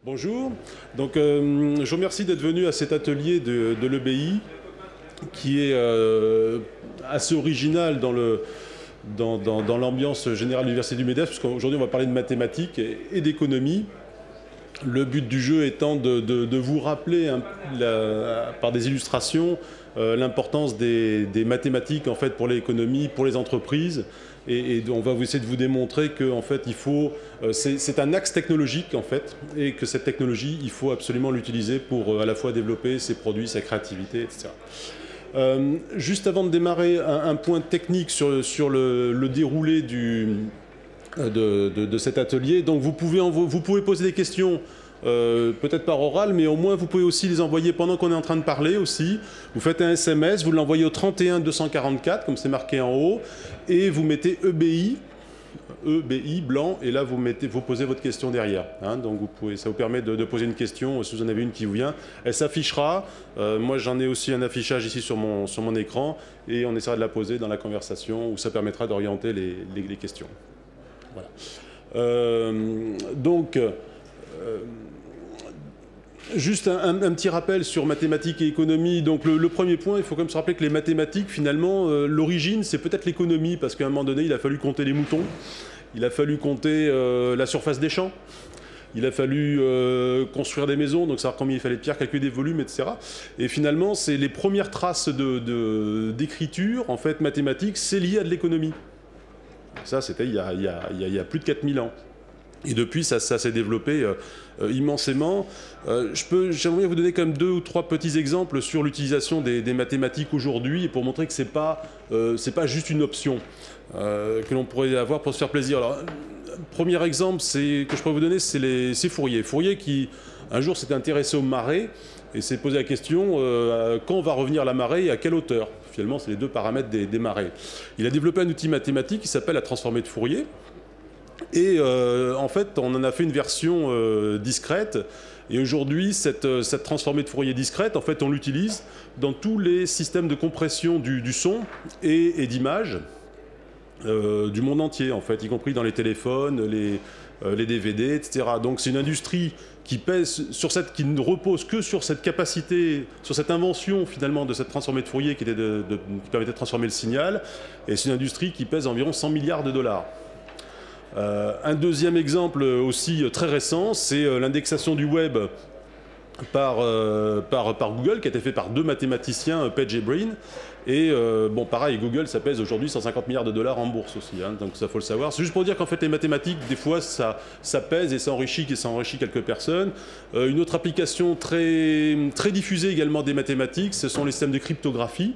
Bonjour, donc je vous remercie d'être venu à cet atelier de l'EBI qui est assez original dans l'ambiance générale de l'Université du MEDEF, parce qu'aujourd'hui on va parler de mathématiques et d'économie. Le but du jeu étant de vous rappeler par des illustrations l'importance des mathématiques en fait, pour l'économie, pour les entreprises. Et on va essayer de vous démontrer que en fait, c'est un axe technologique en fait, et que cette technologie, il faut absolument l'utiliser pour à la fois développer ses produits, sa créativité, etc. Juste avant de démarrer, un point technique sur le déroulé de cet atelier. Donc vous pouvez poser des questions. Peut-être par oral, mais au moins vous pouvez aussi les envoyer pendant qu'on est en train de parler aussi. Vous faites un SMS, vous l'envoyez au 31 244, comme c'est marqué en haut, et vous mettez EBI blanc, et là vous posez votre question derrière. Hein, donc ça vous permet de poser une question, si vous en avez une qui vous vient. Elle s'affichera. Moi j'en ai aussi un affichage ici sur mon écran, et on essaiera de la poser dans la conversation, où ça permettra d'orienter les questions. Voilà. Juste un petit rappel sur mathématiques et économie. Donc le premier point, il faut quand même se rappeler que les mathématiques, finalement, l'origine, c'est peut-être l'économie, parce qu'à un moment donné, il a fallu compter les moutons, il a fallu compter la surface des champs, il a fallu construire des maisons, donc savoir combien il fallait de pierres, calculer des volumes, etc. Et finalement, c'est les premières traces d'écriture, en fait, mathématiques, c'est lié à de l'économie. Ça, c'était il y a plus de 4000 ans. Et depuis, ça s'est développé immensément. J'aimerais vous donner quand même 2 ou 3 petits exemples sur l'utilisation des mathématiques aujourd'hui, pour montrer que c'est pas juste une option que l'on pourrait avoir pour se faire plaisir. Alors, premier exemple que je pourrais vous donner, c'est Fourier. Fourier qui, un jour, s'est intéressé aux marées et s'est posé la question quand va revenir la marée et à quelle hauteur. Finalement, c'est les 2 paramètres des marées. Il a développé un outil mathématique qui s'appelle la transformée de Fourier. Et en fait, on en a fait une version discrète. Et aujourd'hui, cette transformée de Fourier discrète, en fait, on l'utilise dans tous les systèmes de compression du son et d'image du monde entier, en fait, y compris dans les téléphones, les DVD, etc. Donc c'est une industrie qui ne repose que sur cette capacité, sur cette invention finalement de cette transformée de Fourier qui permettait de transformer le signal. Et c'est une industrie qui pèse environ 100 milliards de dollars. Un deuxième exemple aussi très récent, c'est l'indexation du web par Google, qui a été fait par 2 mathématiciens, Page et Breen. Et bon, pareil, Google, ça pèse aujourd'hui 150 milliards de dollars en bourse aussi, hein, donc ça faut le savoir. C'est juste pour dire qu'en fait les mathématiques, des fois, ça pèse et ça enrichit quelques personnes. Une autre application très, très diffusée également des mathématiques, ce sont les systèmes de cryptographie.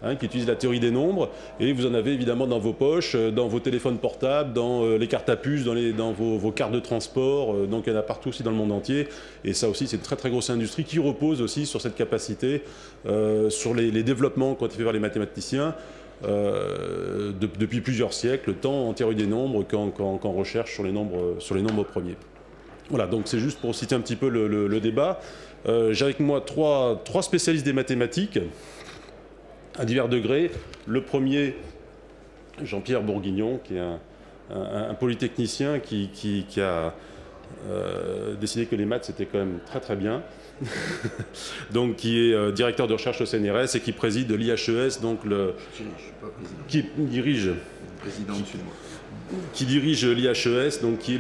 Hein, qui utilisent la théorie des nombres, et vous en avez évidemment dans vos poches, dans vos téléphones portables, dans les cartes à puce, dans vos cartes de transport, donc il y en a partout aussi dans le monde entier, et ça aussi c'est une très très grosse industrie qui repose aussi sur cette capacité, sur les développements qui ont été faits par les mathématiciens depuis plusieurs siècles, tant en théorie des nombres qu'en recherche sur les nombres premiers. Voilà, donc c'est juste pour citer un petit peu le débat. J'ai avec moi trois spécialistes des mathématiques, à divers degrés. Le premier, Jean-Pierre Bourguignon, qui est un polytechnicien qui a décidé que les maths c'était quand même très très bien, donc qui est directeur de recherche au CNRS et qui préside l'IHES, donc qui dirige l'IHES, donc qui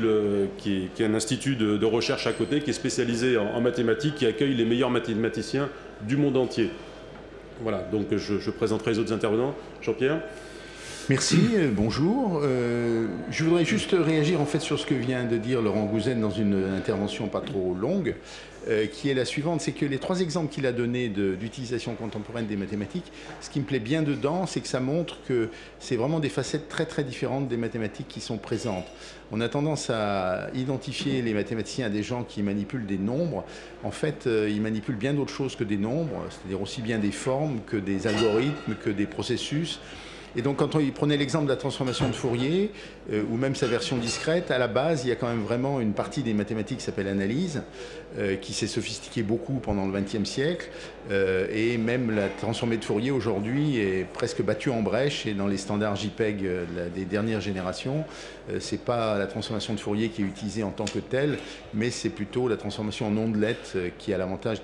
est un institut de recherche à côté, qui est spécialisé en mathématiques, qui accueille les meilleurs mathématiciens du monde entier. Voilà, donc je présenterai les autres intervenants. Jean-Pierre. Merci, bonjour. Je voudrais juste réagir en fait sur ce que vient de dire Laurent Gouzen dans une intervention pas trop longue, qui est la suivante, c'est que les 3 exemples qu'il a donnés d'utilisation contemporaine des mathématiques, ce qui me plaît bien dedans, c'est que ça montre que c'est vraiment des facettes très très différentes des mathématiques qui sont présentes. On a tendance à identifier les mathématiciens à des gens qui manipulent des nombres. En fait, ils manipulent bien d'autres choses que des nombres, c'est-à-dire aussi bien des formes que des algorithmes, que des processus. Et donc quand il prenait l'exemple de la transformation de Fourier, ou même sa version discrète, à la base, il y a quand même vraiment une partie des mathématiques qui s'appelle analyse, qui s'est sophistiquée beaucoup pendant le XXe siècle, et même la transformée de Fourier aujourd'hui est presque battue en brèche, et dans les standards JPEG des dernières générations, c'est pas la transformation de Fourier qui est utilisée en tant que telle, mais c'est plutôt la transformation en ondelettes qui a l'avantage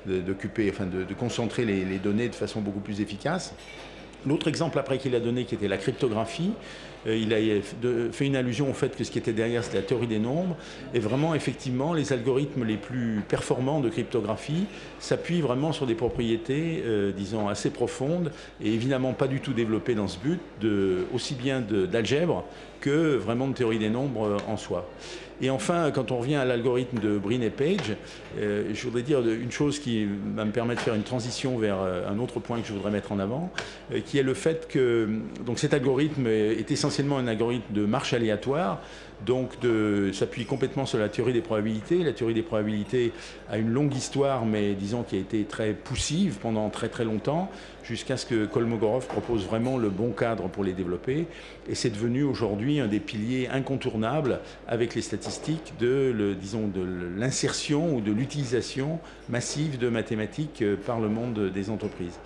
d'occuper, enfin de concentrer les données de façon beaucoup plus efficace. L'autre exemple après qu'il a donné, qui était la cryptographie, il a fait une allusion au fait que ce qui était derrière, c'est la théorie des nombres. Et vraiment, effectivement, les algorithmes les plus performants de cryptographie s'appuient vraiment sur des propriétés, disons, assez profondes et évidemment pas du tout développées dans ce but, aussi bien d'algèbre que vraiment de théorie des nombres en soi. Et enfin, quand on revient à l'algorithme de Brin et Page, je voudrais dire une chose qui va me permettre de faire une transition vers un autre point que je voudrais mettre en avant, qui est le fait que donc cet algorithme est essentiellement un algorithme de marche aléatoire, donc s'appuie complètement sur la théorie des probabilités. La théorie des probabilités a une longue histoire, mais disons qui a été très poussive pendant très très longtemps, jusqu'à ce que Kolmogorov propose vraiment le bon cadre pour les développer. Et c'est devenu aujourd'hui un des piliers incontournables avec les statistiques de l'insertion ou de l'utilisation massive de mathématiques par le monde des entreprises.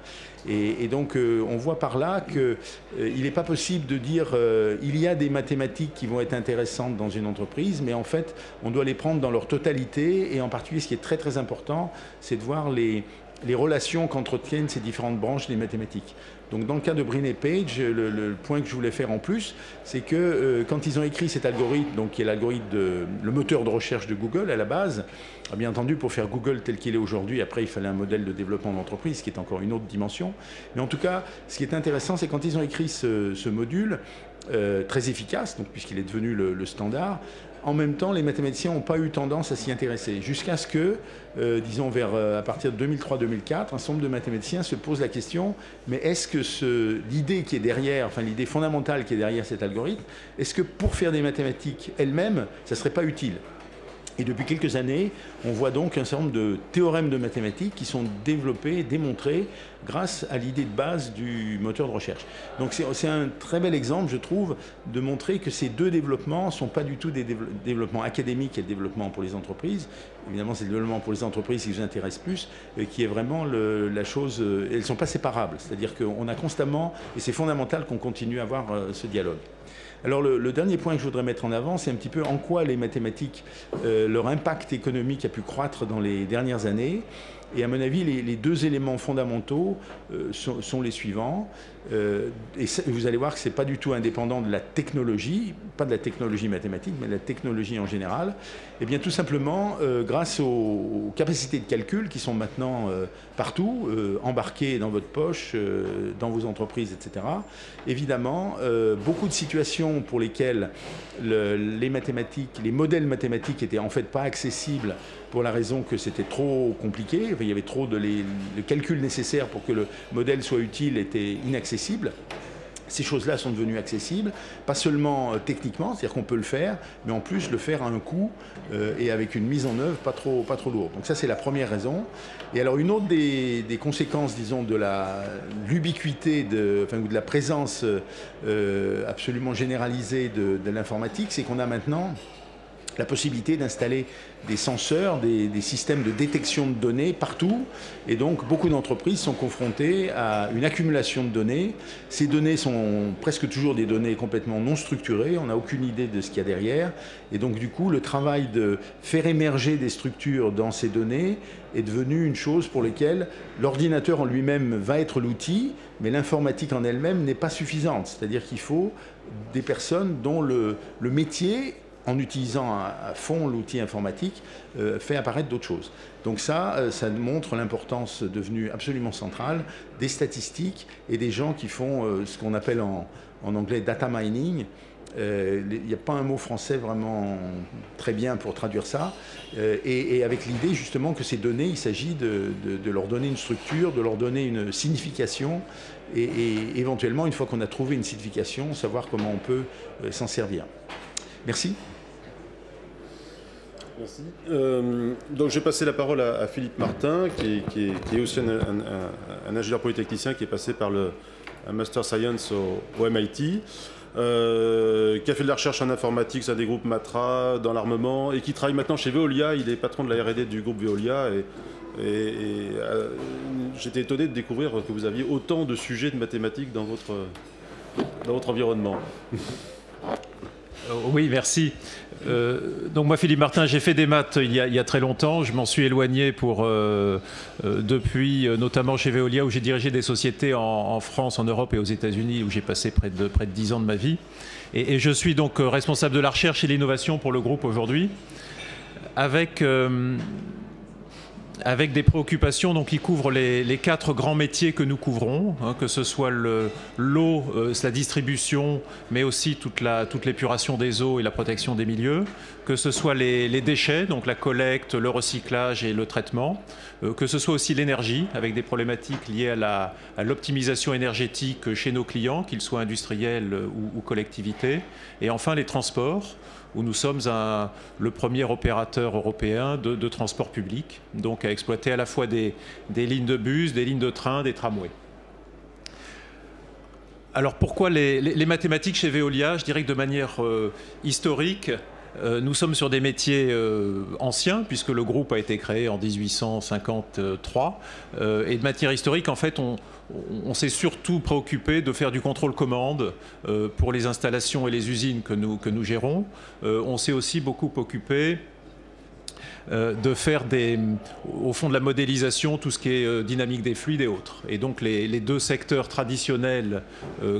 Et donc on voit par là qu'il n'est pas possible de dire il y a des mathématiques qui vont être intéressantes dans une entreprise, mais en fait on doit les prendre dans leur totalité, et en particulier ce qui est très très important, c'est de voir les relations qu'entretiennent ces différentes branches des mathématiques. Donc dans le cas de Brin et Page, le point que je voulais faire en plus, c'est que quand ils ont écrit cet algorithme, donc qui est l'algorithme le moteur de recherche de Google à la base, bien entendu pour faire Google tel qu'il est aujourd'hui, après il fallait un modèle de développement d'entreprise, qui est encore une autre dimension. Mais en tout cas, ce qui est intéressant, c'est quand ils ont écrit ce module, très efficace, donc puisqu'il est devenu le standard, en même temps, les mathématiciens n'ont pas eu tendance à s'y intéresser, jusqu'à ce que, disons, à partir de 2003-2004, un certain nombre de mathématiciens se posent la question, mais est-ce que l'idée qui est derrière, enfin l'idée fondamentale qui est derrière cet algorithme, est-ce que pour faire des mathématiques elles-mêmes, ça ne serait pas utile ? Et depuis quelques années, on voit donc un certain nombre de théorèmes de mathématiques qui sont développés, démontrés, grâce à l'idée de base du moteur de recherche. Donc c'est un très bel exemple, je trouve, de montrer que ces deux développements ne sont pas du tout des développements académiques et le développement pour les entreprises. Évidemment, c'est le développement pour les entreprises qui vous intéresse plus, qui est vraiment la chose... elles ne sont pas séparables, c'est-à-dire qu'on a constamment, et c'est fondamental qu'on continue à avoir ce dialogue. Alors le dernier point que je voudrais mettre en avant, c'est un petit peu en quoi les mathématiques, leur impact économique a pu croître dans les dernières années. Et à mon avis, les deux éléments fondamentaux sont les suivants. Et vous allez voir que ce n'est pas du tout indépendant de la technologie, pas de la technologie mathématique, mais de la technologie en général. Et bien tout simplement, grâce aux capacités de calcul qui sont maintenant partout, embarquées dans votre poche, dans vos entreprises, etc. Évidemment, beaucoup de situations pour lesquelles les mathématiques, les modèles mathématiques n'étaient en fait pas accessibles pour la raison que c'était trop compliqué, il y avait trop le calcul nécessaire pour que le modèle soit utile était inaccessible. Ces choses-là sont devenues accessibles, pas seulement techniquement, c'est-à-dire qu'on peut le faire, mais en plus le faire à un coût et avec une mise en œuvre pas trop lourde. Donc ça, c'est la première raison. Et alors une autre des conséquences, disons, de l'ubiquité ou de la présence absolument généralisée de l'informatique, c'est qu'on a maintenant la possibilité d'installer des senseurs, des systèmes de détection de données partout. Et donc, beaucoup d'entreprises sont confrontées à une accumulation de données. Ces données sont presque toujours des données complètement non structurées. On n'a aucune idée de ce qu'il y a derrière. Et donc, du coup, le travail de faire émerger des structures dans ces données est devenu une chose pour laquelle l'ordinateur en lui-même va être l'outil, mais l'informatique en elle-même n'est pas suffisante. C'est-à-dire qu'il faut des personnes dont le métier, en utilisant à fond l'outil informatique, fait apparaître d'autres choses. Donc ça montre l'importance devenue absolument centrale des statistiques et des gens qui font ce qu'on appelle en anglais data mining. Il n'y a pas un mot français vraiment très bien pour traduire ça. Et avec l'idée justement que ces données, il s'agit de leur donner une structure, de leur donner une signification et éventuellement, une fois qu'on a trouvé une signification, savoir comment on peut s'en servir. Merci. Merci. Donc j'ai passé la parole à Philippe Martin, qui est aussi un ingénieur polytechnicien qui est passé par un Master Science au MIT, qui a fait de la recherche en informatique, ça des groupes Matra, dans l'armement, et qui travaille maintenant chez Veolia. Il est patron de la R&D du groupe Veolia. Et j'étais étonné de découvrir que vous aviez autant de sujets de mathématiques dans votre environnement. Oui, merci. Donc moi, Philippe Martin, j'ai fait des maths il y a très longtemps. Je m'en suis éloigné depuis, notamment chez Veolia, où j'ai dirigé des sociétés en France, en Europe et aux États-Unis, où j'ai passé près de 10 ans de ma vie. Et je suis donc responsable de la recherche et l'innovation pour le groupe aujourd'hui, avec des préoccupations donc, qui couvrent les 4 grands métiers que nous couvrons, hein, que ce soit l'eau, la distribution, mais aussi toute l'épuration des eaux et la protection des milieux, que ce soit les déchets, donc la collecte, le recyclage et le traitement, que ce soit aussi l'énergie, avec des problématiques liées à l'optimisation énergétique chez nos clients, qu'ils soient industriels ou collectivités, et enfin les transports, où nous sommes le premier opérateur européen de transport public, donc à exploiter à la fois des lignes de bus, des lignes de train, des tramways. Alors pourquoi les mathématiques chez Veolia? Je dirais que de manière historique, nous sommes sur des métiers anciens, puisque le groupe a été créé en 1853. Et de matière historique, en fait, on s'est surtout préoccupé de faire du contrôle-commande pour les installations et les usines que nous gérons. On s'est aussi beaucoup occupé de faire au fond de la modélisation, tout ce qui est dynamique des fluides et autres. Et donc les 2 secteurs traditionnels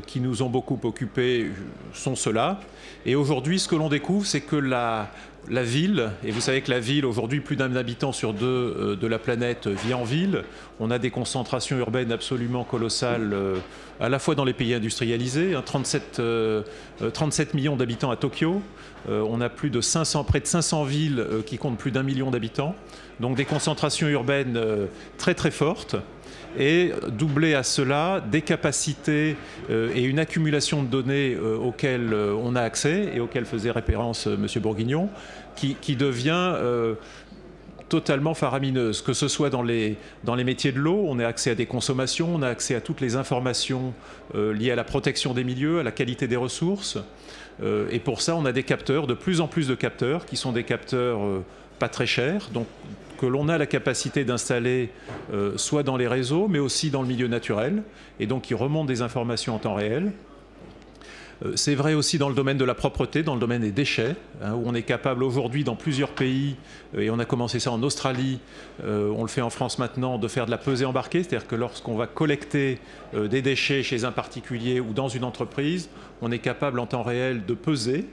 qui nous ont beaucoup occupés sont ceux-là. Et aujourd'hui, ce que l'on découvre, c'est que la ville, et vous savez que la ville, aujourd'hui, plus d'1 habitant sur 2 de la planète vit en ville. On a des concentrations urbaines absolument colossales, à la fois dans les pays industrialisés, hein, 37 millions d'habitants à Tokyo. On a près de 500 villes qui comptent plus d'1 million d'habitants. Donc des concentrations urbaines très très fortes. Et doublé à cela, des capacités et une accumulation de données auxquelles on a accès et auxquelles faisait référence M. Bourguignon, qui devient totalement faramineuse. Que ce soit dans les métiers de l'eau, on a accès à des consommations, on a accès à toutes les informations liées à la protection des milieux, à la qualité des ressources. Et pour ça, on a des capteurs, de plus en plus de capteurs, qui sont des capteurs pas très chers, donc que l'on a la capacité d'installer soit dans les réseaux, mais aussi dans le milieu naturel, et donc qui remontent des informations en temps réel. C'est vrai aussi dans le domaine de la propreté, dans le domaine des déchets, hein, où on est capable aujourd'hui dans plusieurs pays, et on a commencé ça en Australie, on le fait en France maintenant, de faire de la pesée embarquée, c'est-à-dire que lorsqu'on va collecter des déchets chez un particulier ou dans une entreprise, on est capable en temps réel de peser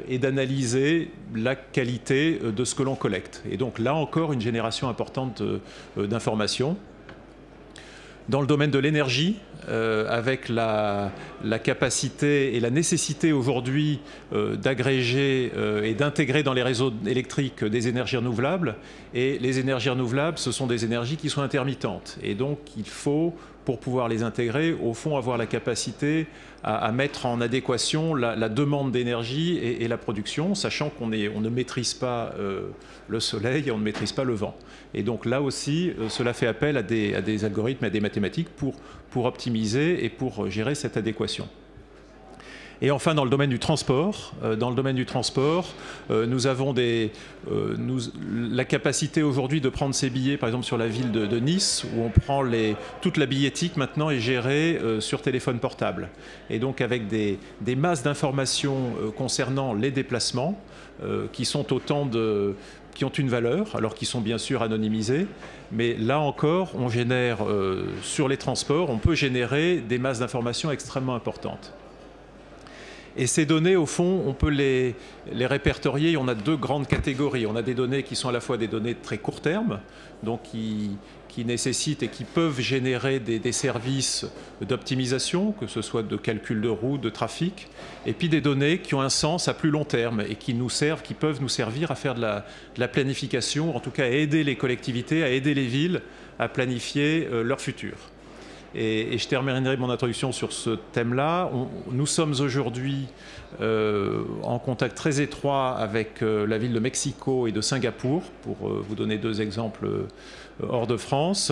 et d'analyser la qualité de ce que l'on collecte. Et donc là encore, une génération importante d'informations. Dans le domaine de l'énergie, avec la capacité et la nécessité aujourd'hui d'agréger et d'intégrer dans les réseaux électriques des énergies renouvelables. Et les énergies renouvelables, ce sont des énergies qui sont intermittentes. Et donc il faut, pour pouvoir les intégrer, au fond avoir la capacité à mettre en adéquation la demande d'énergie et la production, sachant qu'on ne maîtrise pas le soleil et on ne maîtrise pas le vent. Et donc là aussi, cela fait appel à des algorithmes, à des mathématiques pour optimiser et pour gérer cette adéquation. Et enfin, dans le domaine du transport, nous avons la capacité aujourd'hui de prendre ces billets, par exemple sur la ville de Nice, où on prend toute la billettique maintenant est gérée sur téléphone portable. Et donc avec des masses d'informations concernant les déplacements, qui sont qui ont une valeur, alors qu'ils sont bien sûr anonymisés, mais là encore, on génère, sur les transports, on peut générer des masses d'informations extrêmement importantes. Et ces données, au fond, on peut les répertorier. On a 2 grandes catégories. On a des données qui sont à la fois des données de très court terme, donc qui nécessitent et qui peuvent générer des services d'optimisation, que ce soit de calcul de route, de trafic, et puis des données qui ont un sens à plus long terme et qui peuvent nous servir à faire de la planification, en tout cas à aider les collectivités, à aider les villes à planifier leur futur. Et je terminerai mon introduction sur ce thème-là. Nous sommes aujourd'hui en contact très étroit avec la ville de Mexico et de Singapour, pour vous donner deux exemples hors de France,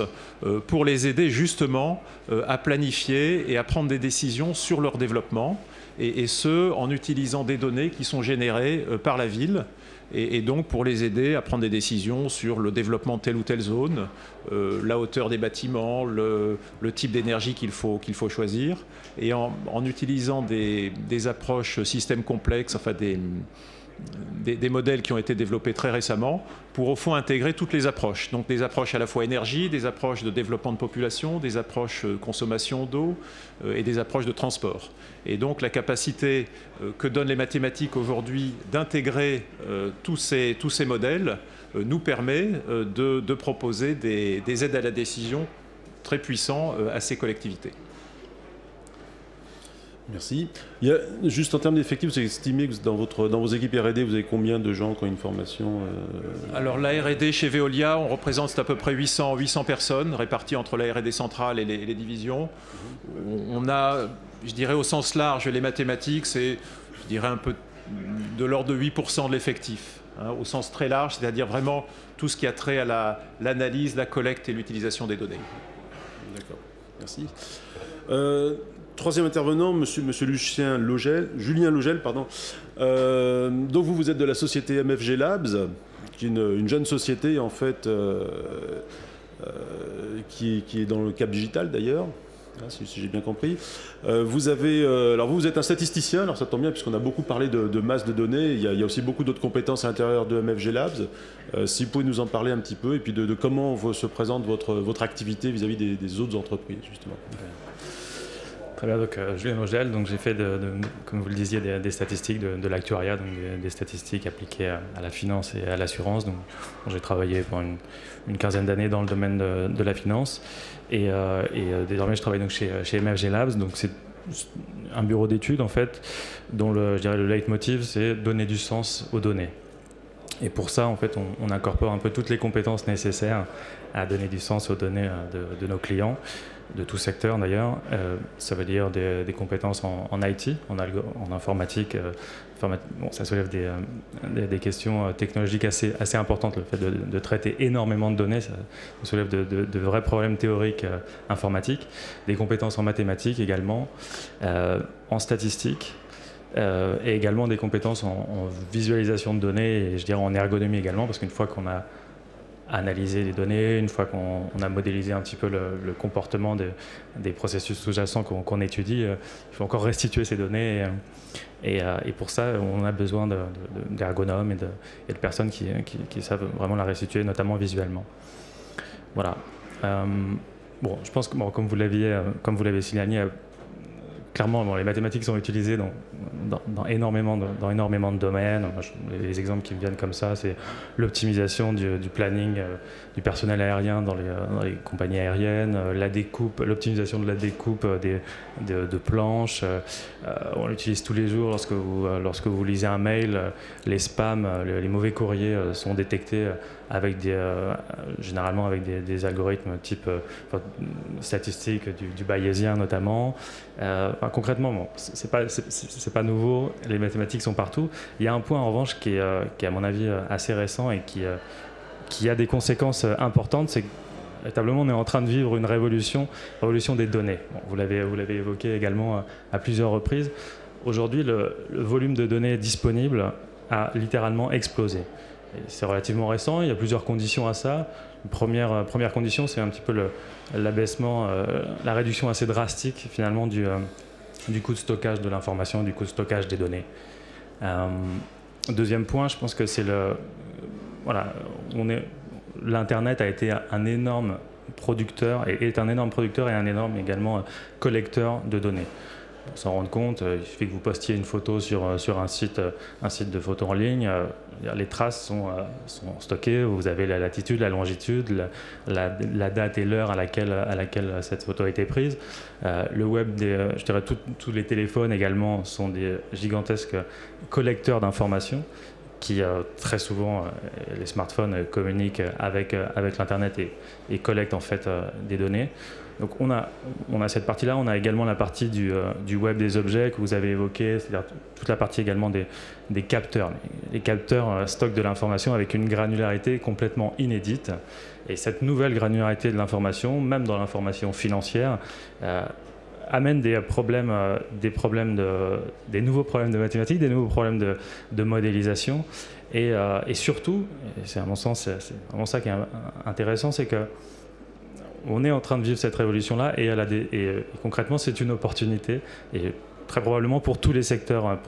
pour les aider justement à planifier et à prendre des décisions sur leur développement, et ce, en utilisant des données qui sont générées par la ville. Et donc pour les aider à prendre des décisions sur le développement de telle ou telle zone, la hauteur des bâtiments, le type d'énergie qu'il faut choisir, et en utilisant des approches systèmes complexes, enfin des modèles qui ont été développés très récemment pour au fond intégrer toutes les approches. Donc des approches à la fois énergie, des approches de développement de population, des approches consommation d'eau et des approches de transport. Et donc la capacité que donnent les mathématiques aujourd'hui d'intégrer tous ces modèles nous permet de proposer des aides à la décision très puissants à ces collectivités. Merci. Il y a, juste en termes d'effectifs, vous avez estimé que dans vos équipes R&D, vous avez combien de gens qui ont une formation Alors la R&D chez Veolia, on représente à peu près 800 personnes réparties entre la R&D centrale et les divisions. On a, je dirais au sens large, les mathématiques, c'est, je dirais, un peu de l'ordre de 8% de l'effectif, hein, au sens très large, c'est-à-dire vraiment tout ce qui a trait à l'analyse, la collecte et l'utilisation des données. D'accord, merci. Troisième intervenant, monsieur Julien Logel, pardon. Donc vous êtes de la société MFG Labs, qui est une jeune société en fait, qui est dans le cap digital d'ailleurs, si j'ai bien compris. Vous êtes un statisticien, alors ça tombe bien puisqu'on a beaucoup parlé de masse de données. Il y a aussi beaucoup d'autres compétences à l'intérieur de MFG Labs. Si vous pouvez nous en parler un petit peu et puis de comment se présente votre activité vis-à-vis des autres entreprises justement. Très bien, donc Julien Logel, donc j'ai fait, comme vous le disiez, des statistiques, de l'actuariat, donc des statistiques appliquées à la finance et à l'assurance. Donc j'ai travaillé pendant une quinzaine d'années dans le domaine de la finance et désormais je travaille donc chez MFG Labs. Donc c'est un bureau d'études en fait dont je dirais le leitmotiv c'est donner du sens aux données. Et pour ça en fait on incorpore un peu toutes les compétences nécessaires à donner du sens aux données de nos clients, de tout secteur d'ailleurs. Ça veut dire des compétences en IT, en informatique. Bon, ça soulève des questions technologiques assez importantes. Le fait de traiter énormément de données, ça soulève de vrais problèmes théoriques informatiques. Des compétences en mathématiques également, en statistique. Et également des compétences en visualisation de données et je dirais en ergonomie également, parce qu'une fois qu'on a analyser les données, une fois qu'on a modélisé un petit peu le comportement des processus sous-jacents qu'on étudie, il faut encore restituer ces données et pour ça on a besoin d'ergonomes et de personnes qui savent vraiment la restituer, notamment visuellement. Voilà. Bon, je pense que comme vous l'avez signalé, clairement, les mathématiques sont utilisées dans énormément de domaines. Les exemples qui me viennent comme ça, c'est l'optimisation du planning du personnel aérien dans les compagnies aériennes, l'optimisation de la découpe de planches. On l'utilise tous les jours lorsque vous lisez un mail. Les spams, les mauvais courriers sont détectés généralement avec des algorithmes type statistiques du bayésien notamment. Concrètement, c'est pas nouveau, les mathématiques sont partout. Il y a un point en revanche qui est à mon avis assez récent et qui a des conséquences importantes, c'est que véritablement on est en train de vivre une révolution des données. Bon, vous l'avez évoqué également à plusieurs reprises. Aujourd'hui, le volume de données disponibles a littéralement explosé. C'est relativement récent, il y a plusieurs conditions à ça. Première condition, c'est un petit peu l'abaissement, la réduction assez drastique finalement du coût de stockage de l'information, du coût de stockage des données. Deuxième point, je pense que c'est l'Internet a été un énorme producteur et est un énorme producteur et un énorme également collecteur de données. Pour s'en rendre compte, il suffit que vous postiez une photo sur un site de photos en ligne. Les traces sont stockées, vous avez la latitude, la longitude, la date et l'heure à laquelle cette photo a été prise. Le web, je dirais tous les téléphones également sont des gigantesques collecteurs d'informations. qui très souvent, les smartphones communiquent avec l'Internet et collectent en fait des données. Donc on a cette partie-là, on a également la partie du web des objets que vous avez évoqué, c'est-à-dire toute la partie également des capteurs. Les capteurs stockent de l'information avec une granularité complètement inédite. Et cette nouvelle granularité de l'information, même dans l'information financière, amène des nouveaux problèmes de mathématiques, des nouveaux problèmes de modélisation. Et surtout, c'est à mon sens, c'est vraiment ça qui est intéressant, c'est que on est en train de vivre cette révolution-là et concrètement, c'est une opportunité et très probablement pour tous les secteurs.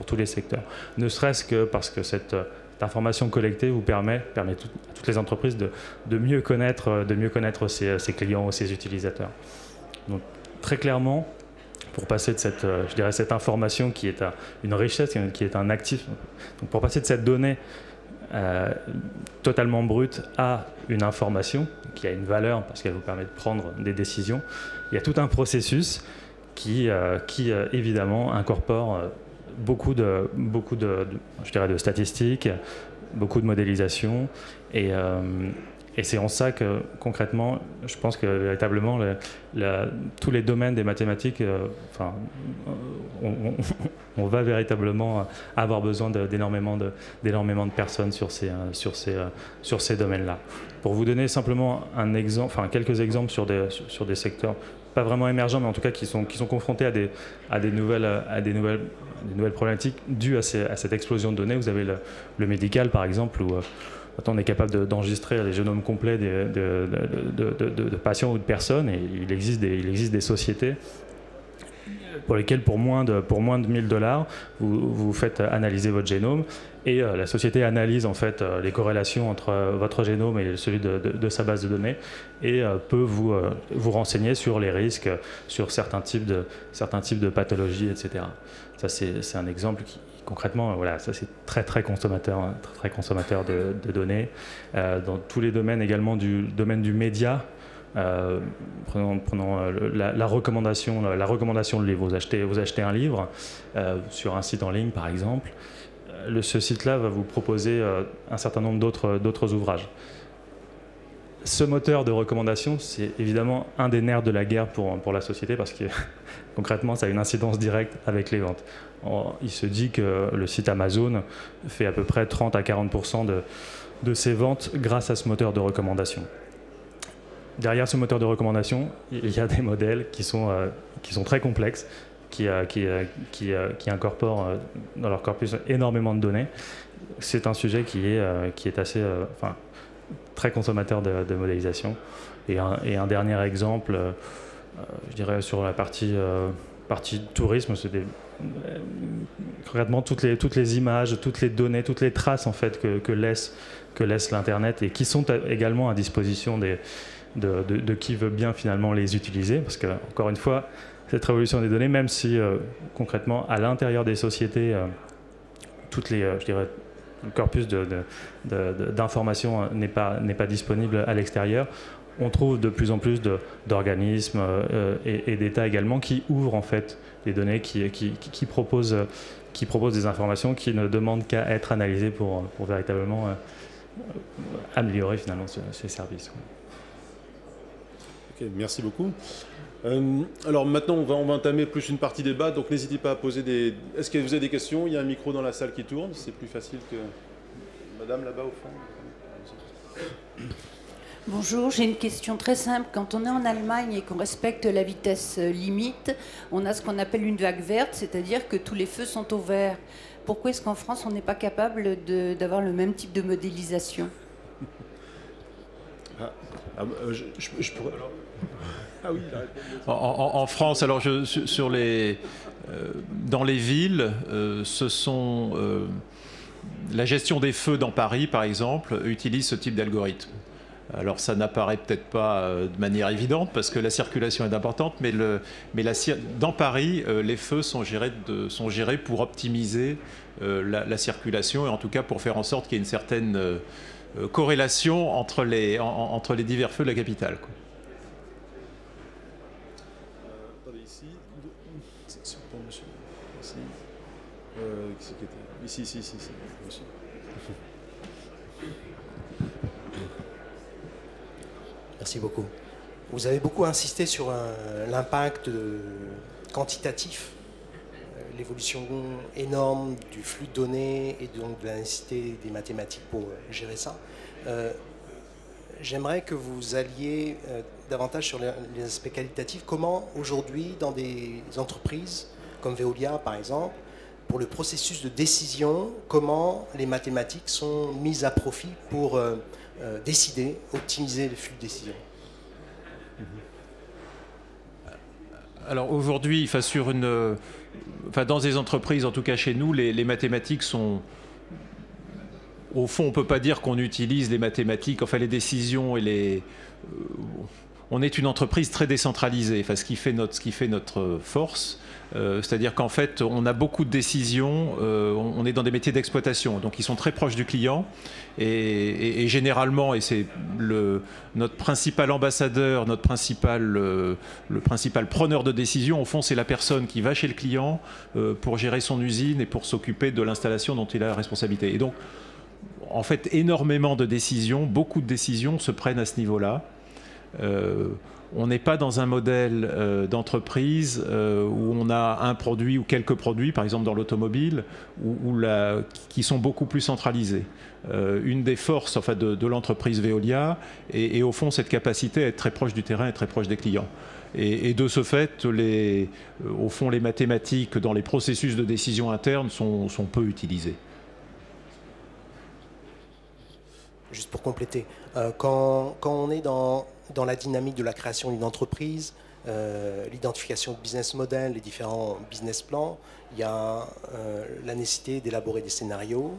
Ne serait-ce que parce que cette information collectée vous permet à toutes les entreprises de mieux connaître ses clients ou ses utilisateurs. Donc très clairement, pour passer de cette information qui est une richesse, qui est un actif, donc pour passer de cette donnée totalement brute à une information qui a une valeur parce qu'elle vous permet de prendre des décisions, il y a tout un processus qui évidemment incorpore beaucoup de statistiques, beaucoup de modélisation et c'est en ça que concrètement je pense que véritablement tous les domaines des mathématiques on va véritablement avoir besoin d'énormément de personnes sur ces domaines-là. Pour vous donner simplement quelques exemples sur des secteurs pas vraiment émergents, mais en tout cas qui sont confrontés à des nouvelles problématiques dues à cette explosion de données. Vous avez le médical, par exemple, où on est capable d'enregistrer les génomes complets de patients ou de personnes, et il existe des sociétés pour lesquelles, pour moins de $1000, vous faites analyser votre génome, et la société analyse en fait les corrélations entre votre génome et celui de sa base de données, et peut vous renseigner sur les risques, sur certains types de pathologies, etc. Ça, c'est un exemple qui, concrètement, voilà, ça c'est très consommateur de données. Dans tous les domaines également du domaine du média, prenons la recommandation de livre. Vous achetez un livre sur un site en ligne, par exemple. Ce site-là va vous proposer un certain nombre d'autres ouvrages. Ce moteur de recommandation, c'est évidemment un des nerfs de la guerre pour la société, parce que concrètement, ça a une incidence directe avec les ventes. Il se dit que le site Amazon fait à peu près 30 à 40% de ses ventes grâce à ce moteur de recommandation. Derrière ce moteur de recommandation, il y a des modèles qui sont très complexes, qui incorporent dans leur corpus énormément de données. C'est un sujet qui est assez très consommateur de modélisation. Et un dernier exemple, je dirais sur la partie tourisme, c'est concrètement toutes les images, toutes les données, toutes les traces en fait que laisse l'Internet, et qui sont également à disposition de qui veut bien finalement les utiliser, parce que encore une fois, cette révolution des données, même si concrètement à l'intérieur des sociétés, le corpus d'informations n'est pas disponible à l'extérieur, on trouve de plus en plus d'organismes et d'États également qui ouvrent en fait les données, qui proposent des informations qui ne demandent qu'à être analysées pour véritablement améliorer finalement ces services. Ok, merci beaucoup. Alors maintenant, on va entamer plus une partie débat, donc n'hésitez pas à poser des... Est-ce que vous avez des questions? Il y a un micro dans la salle qui tourne, c'est plus facile que... Madame, là-bas au fond. Bonjour, j'ai une question très simple. Quand on est en Allemagne et qu'on respecte la vitesse limite, on a ce qu'on appelle une vague verte, c'est-à-dire que tous les feux sont au vert. Pourquoi est-ce qu'en France, on n'est pas capable d'avoir le même type de modélisation? Je pourrais... Ah oui, en France, alors dans les villes, ce sont la gestion des feux dans Paris, par exemple, utilise ce type d'algorithme. Alors ça n'apparaît peut-être pas de manière évidente parce que la circulation est importante, mais dans Paris, les feux sont gérés pour optimiser la circulation, et en tout cas pour faire en sorte qu'il y ait une certaine corrélation entre les divers feux de la capitale, quoi. Ici. Ici. Merci beaucoup. Vous avez beaucoup insisté sur l'impact quantitatif, l'évolution énorme du flux de données et donc de la nécessité des mathématiques pour gérer ça. J'aimerais que vous alliez davantage sur les aspects qualitatifs. Comment aujourd'hui, dans des entreprises comme Veolia par exemple, pour le processus de décision, comment les mathématiques sont mises à profit pour décider, optimiser le flux de décision? Alors aujourd'hui, dans des entreprises, en tout cas chez nous, les mathématiques sont... Au fond, on ne peut pas dire qu'on utilise les mathématiques, enfin les décisions et on est une entreprise très décentralisée, enfin, ce qui fait notre force. C'est-à-dire qu'en fait, on a beaucoup de décisions, on est dans des métiers d'exploitation, donc ils sont très proches du client. Et généralement, et c'est notre principal ambassadeur, le principal preneur de décision, au fond, c'est la personne qui va chez le client pour gérer son usine et pour s'occuper de l'installation dont il a la responsabilité. Et donc, en fait, énormément de décisions, beaucoup de décisions se prennent à ce niveau-là. On n'est pas dans un modèle d'entreprise où on a un produit ou quelques produits, par exemple dans l'automobile, qui sont beaucoup plus centralisés. Une des forces de l'entreprise Veolia est au fond cette capacité à être très proche du terrain et très proche des clients. Et de ce fait, au fond, les mathématiques dans les processus de décision interne sont peu utilisées. Juste pour compléter, quand on est dans la dynamique de la création d'une entreprise, l'identification de business model, les différents business plans, il y a la nécessité d'élaborer des scénarios.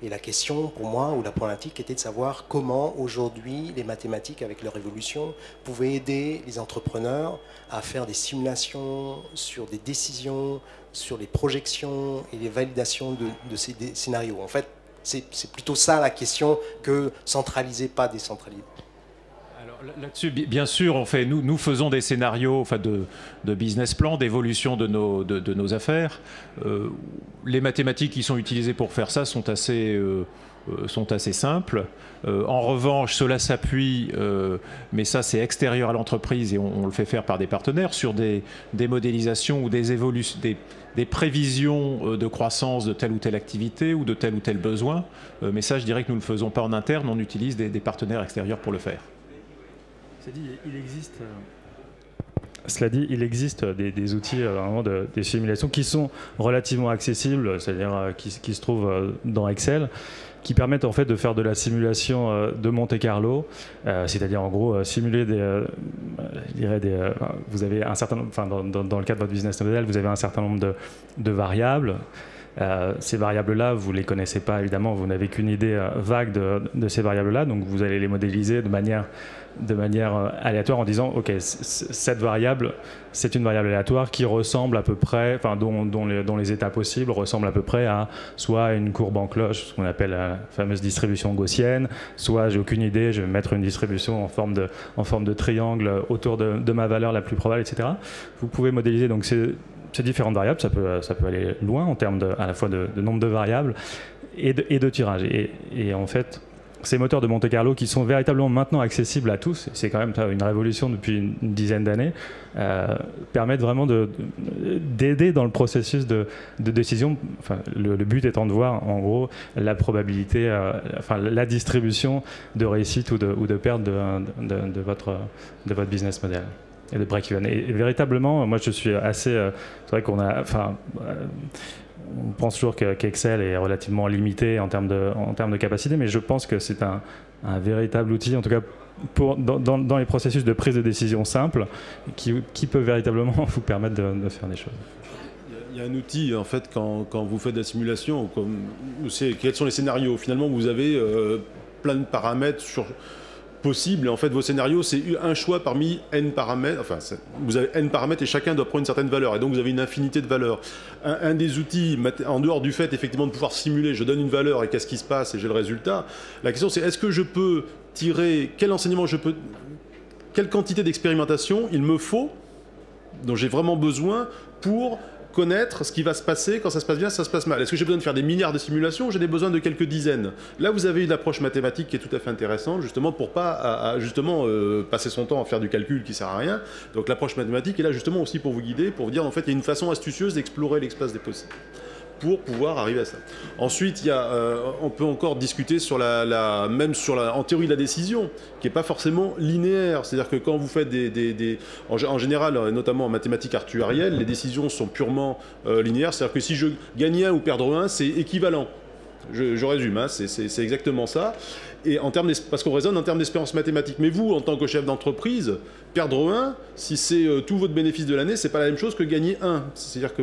Et la question, pour moi, ou la problématique, était de savoir comment, aujourd'hui, les mathématiques, avec leur évolution, pouvaient aider les entrepreneurs à faire des simulations sur des décisions, sur les projections et les validations de ces scénarios. En fait, c'est plutôt ça la question que centraliser, pas décentraliser. Alors là-dessus, bien sûr, nous faisons des scénarios de business plan, d'évolution de nos affaires. Les mathématiques qui sont utilisées pour faire ça sont assez simples. En revanche, cela s'appuie, mais ça c'est extérieur à l'entreprise et on le fait faire par des partenaires, sur des modélisations ou des prévisions de croissance de telle ou telle activité ou de tel ou tel besoin. Mais ça, je dirais que nous ne le faisons pas en interne, on utilise des partenaires extérieurs pour le faire. Cela dit, il existe des outils, vraiment des simulations qui sont relativement accessibles, c'est-à-dire qui se trouvent dans Excel, qui permettent en fait de faire de la simulation de Monte-Carlo, c'est-à-dire en gros simuler vous avez un certain nombre, dans le cadre de votre business model, vous avez un certain nombre de variables. Ces variables-là, vous ne les connaissez pas évidemment, vous n'avez qu'une idée vague de ces variables-là, donc vous allez les modéliser de manière aléatoire en disant ok, cette variable, c'est une variable aléatoire qui ressemble à peu près, dont les états possibles ressemblent à peu près à soit une courbe en cloche, ce qu'on appelle la fameuse distribution gaussienne, soit j'ai aucune idée, je vais mettre une distribution en forme de triangle autour de ma valeur la plus probable, etc. Vous pouvez modéliser donc ces différentes variables, ça peut aller loin en termes à la fois de nombre de variables et de tirage. Et en fait, ces moteurs de Monte-Carlo qui sont véritablement maintenant accessibles à tous, c'est quand même une révolution depuis une dizaine d'années, permettent vraiment d'aider dans le processus de décision. Enfin, le but étant de voir en gros la probabilité, la distribution de réussite ou de perte de votre business model. Et de break-even. Et véritablement, moi je suis assez... c'est vrai qu'on a... on pense toujours qu'Excel est relativement limité en termes de capacité, mais je pense que c'est un véritable outil, en tout cas dans les processus de prise de décision simples, qui peut véritablement vous permettre de faire des choses. Il y a un outil, en fait, quand vous faites de la simulation, quels sont les scénarios. Finalement, vous avez plein de paramètres possible. En fait, vos scénarios, c'est un choix parmi n paramètres. Enfin, vous avez n paramètres et chacun doit prendre une certaine valeur. Et donc, vous avez une infinité de valeurs. Un des outils, en dehors du fait, effectivement, de pouvoir simuler, je donne une valeur et qu'est-ce qui se passe et j'ai le résultat. La question, c'est est-ce que je peux tirer, quel enseignement quelle quantité d'expérimentation il me faut, dont j'ai vraiment besoin pour connaître ce qui va se passer quand ça se passe bien, ça se passe mal. Est-ce que j'ai besoin de faire des milliards de simulations? J'ai besoin de quelques dizaines. Là, vous avez une approche mathématique qui est tout à fait intéressante, justement, pour pas passer son temps à faire du calcul qui sert à rien. Donc l'approche mathématique est là justement aussi pour vous guider, pour vous dire en fait il y a une façon astucieuse d'explorer l'espace des possibles pour pouvoir arriver à ça. Ensuite, on peut encore discuter sur en théorie de la décision, qui n'est pas forcément linéaire. C'est-à-dire que quand vous faites en général, notamment en mathématiques actuarielles, les décisions sont purement linéaires. C'est-à-dire que si je gagne 1 ou perdre 1, c'est équivalent. Je résume, hein, c'est exactement ça. Et parce qu'on raisonne en termes d'espérance mathématique. Mais vous, en tant que chef d'entreprise, perdre 1, si c'est tout votre bénéfice de l'année, c'est pas la même chose que gagner 1. C'est-à-dire que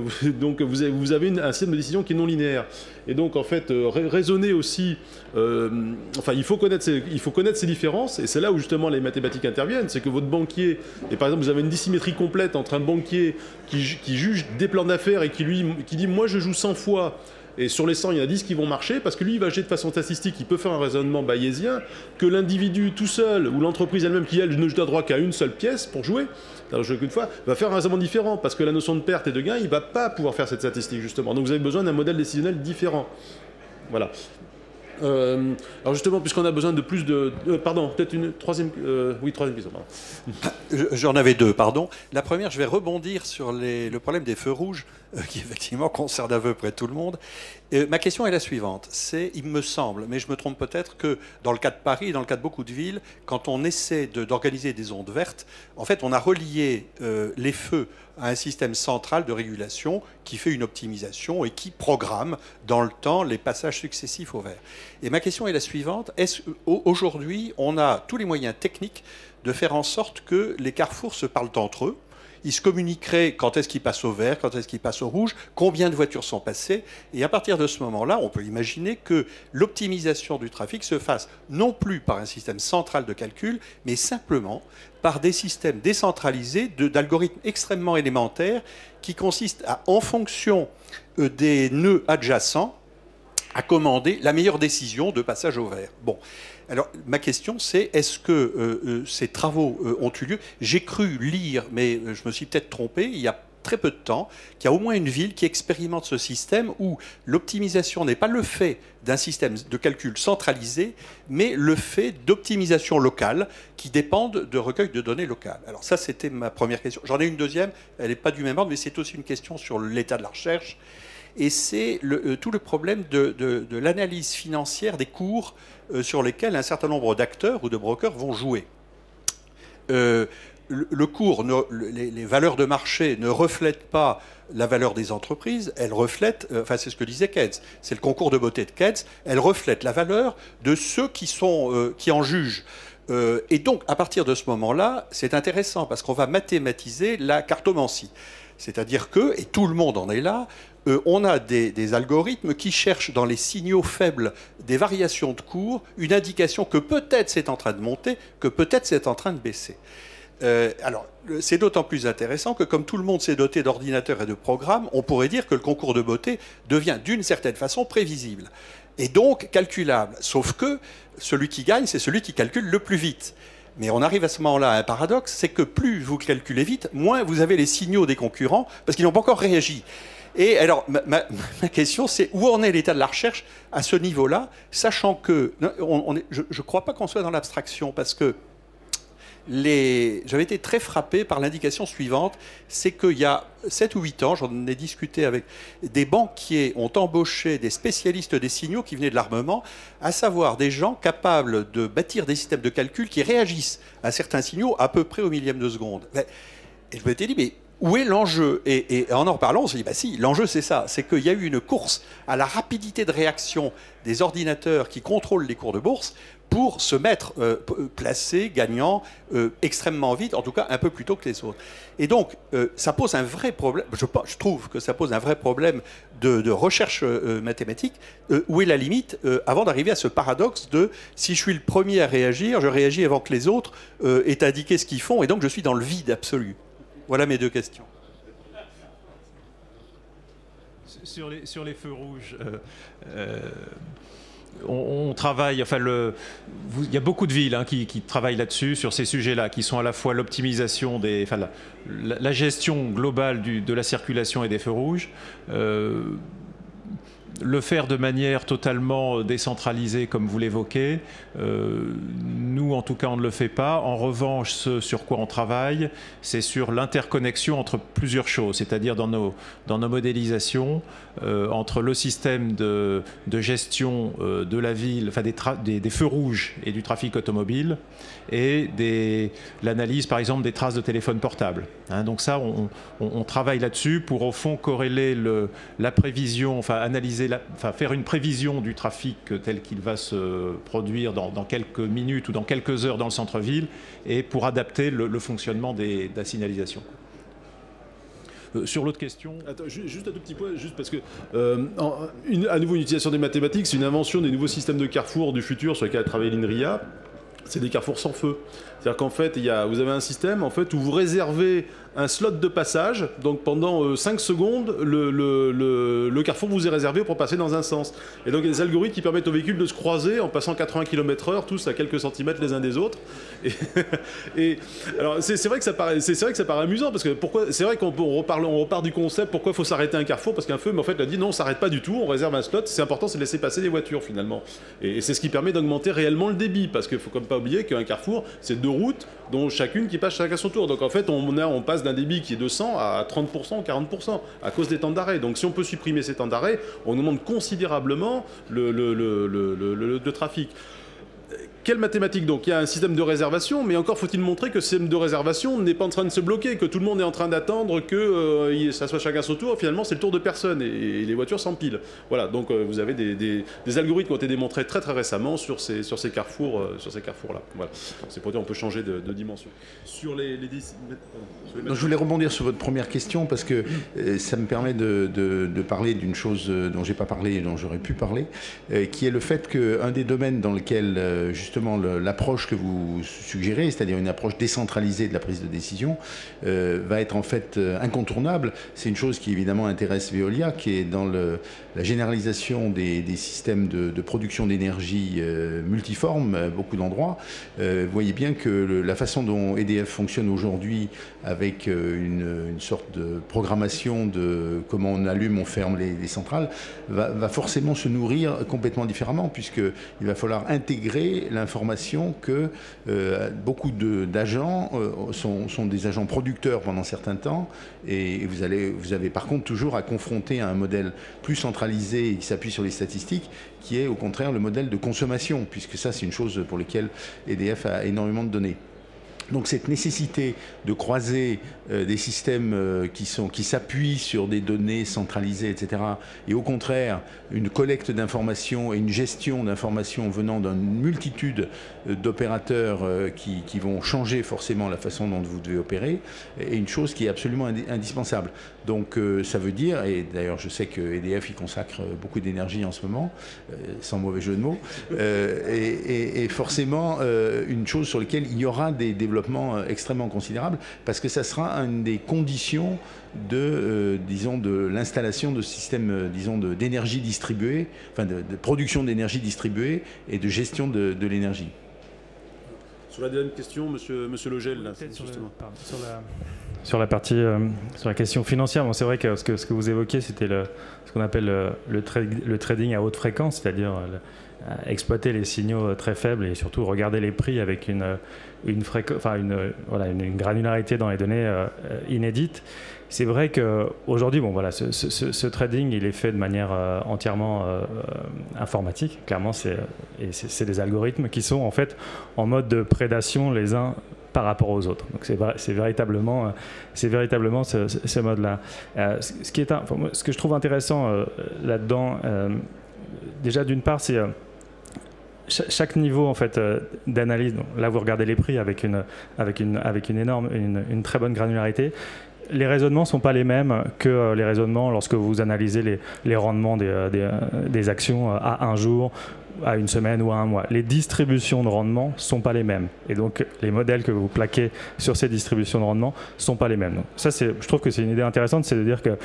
vous avez un système de décision qui est non linéaire. Et donc, en fait, raisonner aussi... il faut connaître ces différences, et c'est là où, justement, les mathématiques interviennent. C'est que votre banquier... Et par exemple, vous avez une dissymétrie complète entre un banquier qui juge des plans d'affaires et qui dit « Moi, je joue 100 fois ». Et sur les 100, il y en a 10 qui vont marcher, parce que lui, il va agir de façon statistique, il peut faire un raisonnement bayésien, que l'individu tout seul, ou l'entreprise elle-même, qui elle ne joue à droit qu'à une seule pièce pour jouer, qu'une fois, va faire un raisonnement différent, parce que la notion de perte et de gain, il ne va pas pouvoir faire cette statistique, justement. Donc vous avez besoin d'un modèle décisionnel différent. Voilà. Alors justement, puisqu'on a besoin de plus de... pardon, peut-être une troisième... troisième question, pardon. J'en avais deux, pardon. La première, je vais rebondir sur le problème des feux rouges, qui effectivement concerne à peu près tout le monde. Ma question est la suivante. Il me semble, mais je me trompe peut-être, que dans le cas de Paris et dans le cas de beaucoup de villes, quand on essaie d'organiser des zones vertes, en fait, on a relié les feux à un système central de régulation qui fait une optimisation et qui programme dans le temps les passages successifs au vert. Et ma question est la suivante. Aujourd'hui, on a tous les moyens techniques de faire en sorte que les carrefours se parlent entre eux. Ils se communiqueraient quand est-ce qu'ils passent au vert, quand est-ce qu'ils passent au rouge, combien de voitures sont passées. Et à partir de ce moment-là, on peut imaginer que l'optimisation du trafic se fasse non plus par un système central de calcul, mais simplement par des systèmes décentralisés d'algorithmes extrêmement élémentaires qui consistent à, en fonction des nœuds adjacents, à commander la meilleure décision de passage au vert. Bon. Alors, ma question, c'est est-ce que ces travaux ont eu lieu? J'ai cru lire, mais je me suis peut-être trompé, il y a très peu de temps, qu'il y a au moins une ville qui expérimente ce système où l'optimisation n'est pas le fait d'un système de calcul centralisé, mais le fait d'optimisation locale qui dépendent de recueil de données locales. Alors ça, c'était ma première question. J'en ai une deuxième, elle n'est pas du même ordre, mais c'est aussi une question sur l'état de la recherche. Et c'est tout le problème de l'analyse financière des cours sur lesquels un certain nombre d'acteurs ou de brokers vont jouer. Le cours, les valeurs de marché ne reflètent pas la valeur des entreprises, elles reflètent, c'est ce que disait Keynes, c'est le concours de beauté de Keynes, elles reflètent la valeur de ceux qui en jugent. Et donc, à partir de ce moment-là, c'est intéressant parce qu'on va mathématiser la cartomancie. C'est-à-dire que, et tout le monde en est là, on a des algorithmes qui cherchent dans les signaux faibles des variations de cours une indication que peut-être c'est en train de monter, que peut-être c'est en train de baisser. Alors, c'est d'autant plus intéressant que comme tout le monde s'est doté d'ordinateurs et de programmes, on pourrait dire que le concours de beauté devient d'une certaine façon prévisible et donc calculable. Sauf que celui qui gagne, c'est celui qui calcule le plus vite. Mais on arrive à ce moment-là à un paradoxe, c'est que plus vous calculez vite, moins vous avez les signaux des concurrents parce qu'ils n'ont pas encore réagi. Et alors, ma question, c'est où en est l'état de la recherche à ce niveau-là, sachant que je ne crois pas qu'on soit dans l'abstraction, parce que j'avais été très frappé par l'indication suivante, c'est qu'il y a 7 ou 8 ans, j'en ai discuté avec des banquiers, ont embauché des spécialistes des signaux qui venaient de l'armement, à savoir des gens capables de bâtir des systèmes de calcul qui réagissent à certains signaux à peu près au millième de seconde. Et je m'étais dit, mais où est l'enjeu? Et en reparlant, on s'est dit, bah si, l'enjeu c'est ça, c'est qu'il y a eu une course à la rapidité de réaction des ordinateurs qui contrôlent les cours de bourse pour se mettre placés, gagnants, extrêmement vite, en tout cas un peu plus tôt que les autres. Et donc, ça pose un vrai problème, je trouve que ça pose un vrai problème de recherche mathématique. Où est la limite avant d'arriver à ce paradoxe de si je suis le premier à réagir, je réagis avant que les autres aient indiqué ce qu'ils font, et donc je suis dans le vide absolu. Voilà mes deux questions. Sur les feux rouges, on travaille, enfin il y a beaucoup de villes qui travaillent là-dessus, sur ces sujets-là, qui sont à la fois l'optimisation la gestion globale de la circulation et des feux rouges, le faire de manière totalement décentralisée, comme vous l'évoquez. Nous, en tout cas, on ne le fait pas. En revanche, ce sur quoi on travaille, c'est sur l'interconnexion entre plusieurs choses, c'est-à-dire dans nos modélisations, entre le système de gestion de la ville, enfin des feux rouges et du trafic automobile, et l'analyse, par exemple, des traces de téléphone portable. Donc ça, on travaille là-dessus pour, au fond, corréler la prévision, enfin analyser, faire une prévision du trafic tel qu'il va se produire dans quelques minutes ou dans quelques heures dans le centre-ville, et pour adapter le fonctionnement de la signalisation. Sur l'autre question... Attends, juste un tout petit point, juste parce que à nouveau une utilisation des mathématiques, c'est une invention des nouveaux systèmes de carrefour du futur sur lesquels a travaillé l'INRIA. C'est des carrefours sans feu. C'est-à-dire qu'en fait, vous avez un système où vous réservez un slot de passage, donc pendant 5 secondes, le carrefour vous est réservé pour passer dans un sens. Et donc il y a des algorithmes qui permettent aux véhicules de se croiser en passant 80 km/h, tous à quelques centimètres les uns des autres. Et alors c'est vrai que ça paraît amusant, parce que c'est vrai qu'on repart du concept, pourquoi il faut s'arrêter un carrefour, parce qu'un feu, mais en fait, il a dit non, on s'arrête pas du tout, on réserve un slot, c'est important, c'est de laisser passer les voitures finalement. Et c'est ce qui permet d'augmenter réellement le débit, parce qu'il faut quand même pas oublier qu'un carrefour, c'est 2 routes, dont chacune qui passe chacun son tour. Donc en fait, on passe d'un débit qui est de 100 à 30%, 40%, à cause des temps d'arrêt. Donc si on peut supprimer ces temps d'arrêt, on augmente considérablement le trafic. Quelle mathématique donc? Il y a un système de réservation, mais encore faut-il montrer que ce système de réservation n'est pas en train de se bloquer, que tout le monde est en train d'attendre que ça soit chacun son tour. Finalement, c'est le tour de personne et les voitures s'empilent. Voilà, donc vous avez des algorithmes qui ont été démontrés très très récemment sur ces carrefours-là. Voilà. C'est pour dire qu'on peut changer de dimension. Sur je voulais rebondir sur votre première question parce que ça me permet de parler d'une chose dont j'ai pas parlé et dont j'aurais pu parler, qui est le fait qu'un des domaines dans lequel justement l'approche que vous suggérez, c'est-à-dire une approche décentralisée de la prise de décision, va être en fait incontournable. C'est une chose qui évidemment intéresse Veolia, qui est dans la généralisation des systèmes de production d'énergie multiformes à beaucoup d'endroits. Vous voyez bien que la façon dont EDF fonctionne aujourd'hui, avec une sorte de programmation de comment on allume, on ferme les centrales, va forcément se nourrir complètement différemment, puisqu'il va falloir intégrer l'information que beaucoup d'agents sont des agents producteurs pendant certains temps, et vous avez par contre toujours à confronter à un modèle plus centralisé et qui s'appuie sur les statistiques, qui est au contraire le modèle de consommation, puisque ça c'est une chose pour laquelle EDF a énormément de données. Donc cette nécessité de croiser des systèmes qui s'appuient sur des données centralisées, etc., et au contraire une collecte d'informations et une gestion d'informations venant d'une multitude d'opérateurs qui vont changer forcément la façon dont vous devez opérer, est une chose qui est absolument indispensable. Donc ça veut dire, et d'ailleurs je sais que EDF y consacre beaucoup d'énergie en ce moment, sans mauvais jeu de mots, et forcément une chose sur laquelle il y aura des développements extrêmement considérable, parce que ça sera une des conditions de l'installation de systèmes d'énergie distribuée, enfin de production d'énergie distribuée et de gestion de l'énergie. Sur la dernière question, monsieur Logel, là, sur la partie, sur la question financière, bon, c'est vrai que ce que vous évoquiez, c'était ce qu'on appelle le trading à haute fréquence, c'est-à-dire exploiter les signaux très faibles et surtout regarder les prix avec une granularité dans les données inédite. C'est vrai qu'aujourd'hui, ce trading, il est fait de manière entièrement informatique. Clairement, c'est des algorithmes qui sont en fait en mode de prédation les uns par rapport aux autres. Donc c'est véritablement ce mode-là. Ce que je trouve intéressant là-dedans, déjà d'une part, c'est chaque niveau en fait d'analyse. Là, vous regardez les prix avec une très bonne granularité. Les raisonnements ne sont pas les mêmes que les raisonnements lorsque vous analysez les rendements des actions à un jour, à une semaine ou à un mois. Les distributions de rendement ne sont pas les mêmes. Et donc, les modèles que vous plaquez sur ces distributions de rendement ne sont pas les mêmes. Donc, ça, je trouve que c'est une idée intéressante, c'est de dire que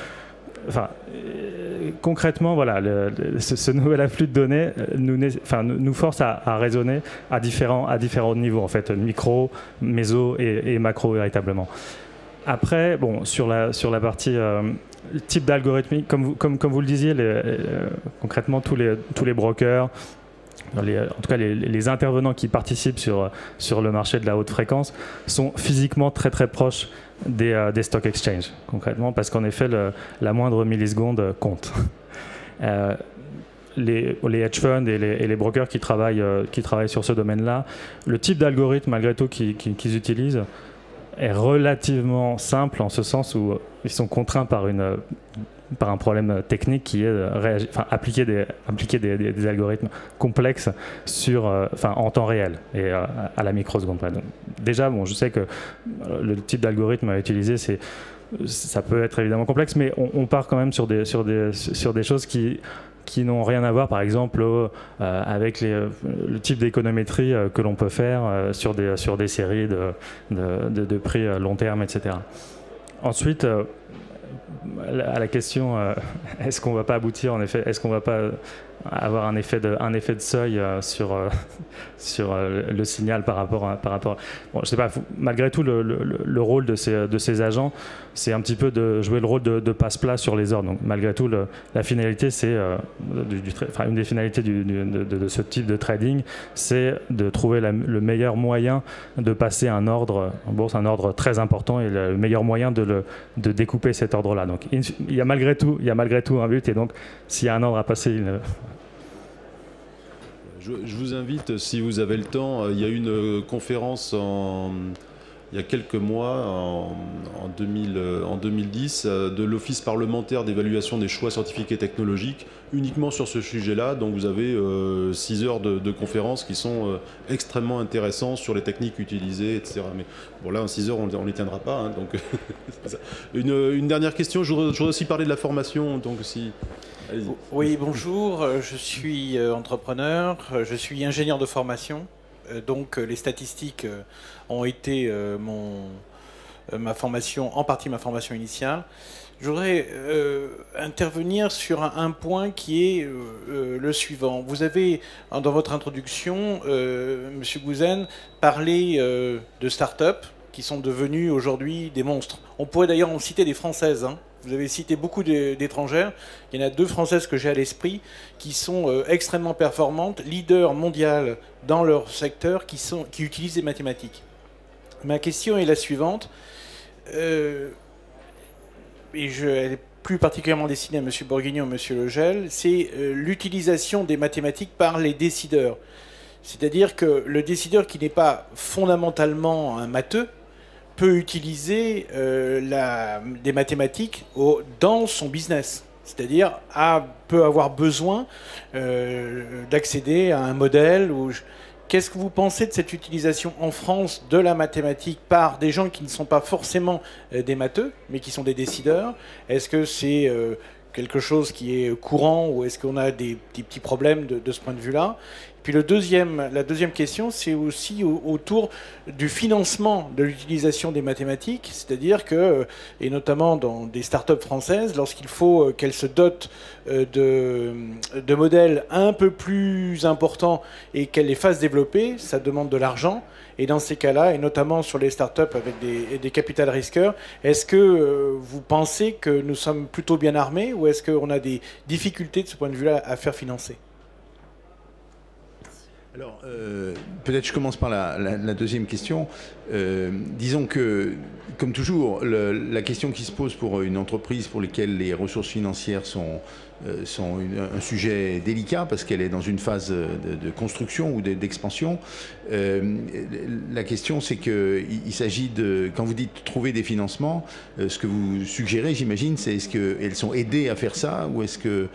concrètement, voilà, ce nouvel afflux de données nous force à raisonner à différents niveaux, en fait, micro, méso et macro, véritablement. Après, bon, sur la partie type d'algorithmique, comme vous le disiez, concrètement, tous les brokers, en tout cas les intervenants qui participent sur le marché de la haute fréquence sont physiquement très très proches des stock exchanges, concrètement, parce qu'en effet la moindre milliseconde compte. Les hedge funds et les brokers qui travaillent sur ce domaine-là, le type d'algorithme malgré tout qu'ils utilisent est relativement simple, en ce sens où ils sont contraints par un problème technique qui est appliquer des algorithmes complexes en temps réel et à la microseconde. Donc, déjà, bon, je sais que le type d'algorithme à utiliser, ça peut être évidemment complexe, mais on part quand même sur des choses qui n'ont rien à voir, par exemple, avec le type d'économétrie que l'on peut faire sur des séries de prix long terme, etc. Ensuite, à la question, est-ce qu'on ne va pas aboutir, en effet, est-ce qu'on ne va pas avoir un effet de seuil sur le signal par rapport. Bon, je sais pas. Malgré tout, le rôle de ces agents, c'est un petit peu de jouer le rôle de passe-plat sur les ordres. Donc, malgré tout, la finalité, c'est une des finalités de ce type de trading, c'est de trouver le meilleur moyen de passer un ordre en bourse, un ordre très important, et le meilleur moyen de découper cet ordre-là. Donc, il y a malgré tout un but, et donc, s'il y a un ordre à passer, Je vous invite, si vous avez le temps, il y a eu une conférence il y a quelques mois, en 2010, de l'Office parlementaire d'évaluation des choix scientifiques et technologiques, uniquement sur ce sujet-là. Donc vous avez 6 heures de conférences qui sont extrêmement intéressantes sur les techniques utilisées, etc. Mais bon, là, en 6 heures, on ne les tiendra pas. Hein, donc une dernière question, je voudrais aussi parler de la formation. Donc si... Oui, bonjour, je suis entrepreneur, je suis ingénieur de formation, donc les statistiques ont été ma formation, en partie ma formation initiale. Je voudrais intervenir sur un point qui est le suivant. Vous avez, dans votre introduction, Monsieur Gouzen, parlé de start-up qui sont devenues aujourd'hui des monstres. On pourrait d'ailleurs en citer des françaises, hein. Vous avez cité beaucoup d'étrangères. Il y en a 2 françaises que j'ai à l'esprit qui sont extrêmement performantes, leaders mondiales dans leur secteur, qui utilisent des mathématiques. Ma question est la suivante, et elle est plus particulièrement destinée à M. Bourguignon et M. Legel, c'est l'utilisation des mathématiques par les décideurs. C'est-à-dire que le décideur qui n'est pas fondamentalement un matheux peut utiliser des mathématiques dans son business. C'est-à-dire peut avoir besoin d'accéder à un modèle. Qu'est-ce que vous pensez de cette utilisation en France de la mathématique par des gens qui ne sont pas forcément des matheux, mais qui sont des décideurs? Est-ce que c'est quelque chose qui est courant, ou est-ce qu'on a des petits problèmes de ce point de vue-là? Puis la deuxième question, c'est aussi autour du financement de l'utilisation des mathématiques, c'est-à-dire que, et notamment dans des startups françaises, lorsqu'il faut qu'elles se dotent de modèles un peu plus importants et qu'elles les fassent développer, ça demande de l'argent. Et dans ces cas-là, et notamment sur les startups avec des capital risqueurs, est-ce que vous pensez que nous sommes plutôt bien armés, ou est-ce qu'on a des difficultés de ce point de vue-là à faire financer ? Alors, peut-être je commence par la deuxième question. Disons que, comme toujours, la question qui se pose pour une entreprise pour laquelle les ressources financières sont un sujet délicat, parce qu'elle est dans une phase de construction ou d'expansion. La question, c'est qu'il s'agit de, quand vous dites trouver des financements, ce que vous suggérez, j'imagine, c'est est-ce qu'elles sont aidées à faire ça, ou est-ce que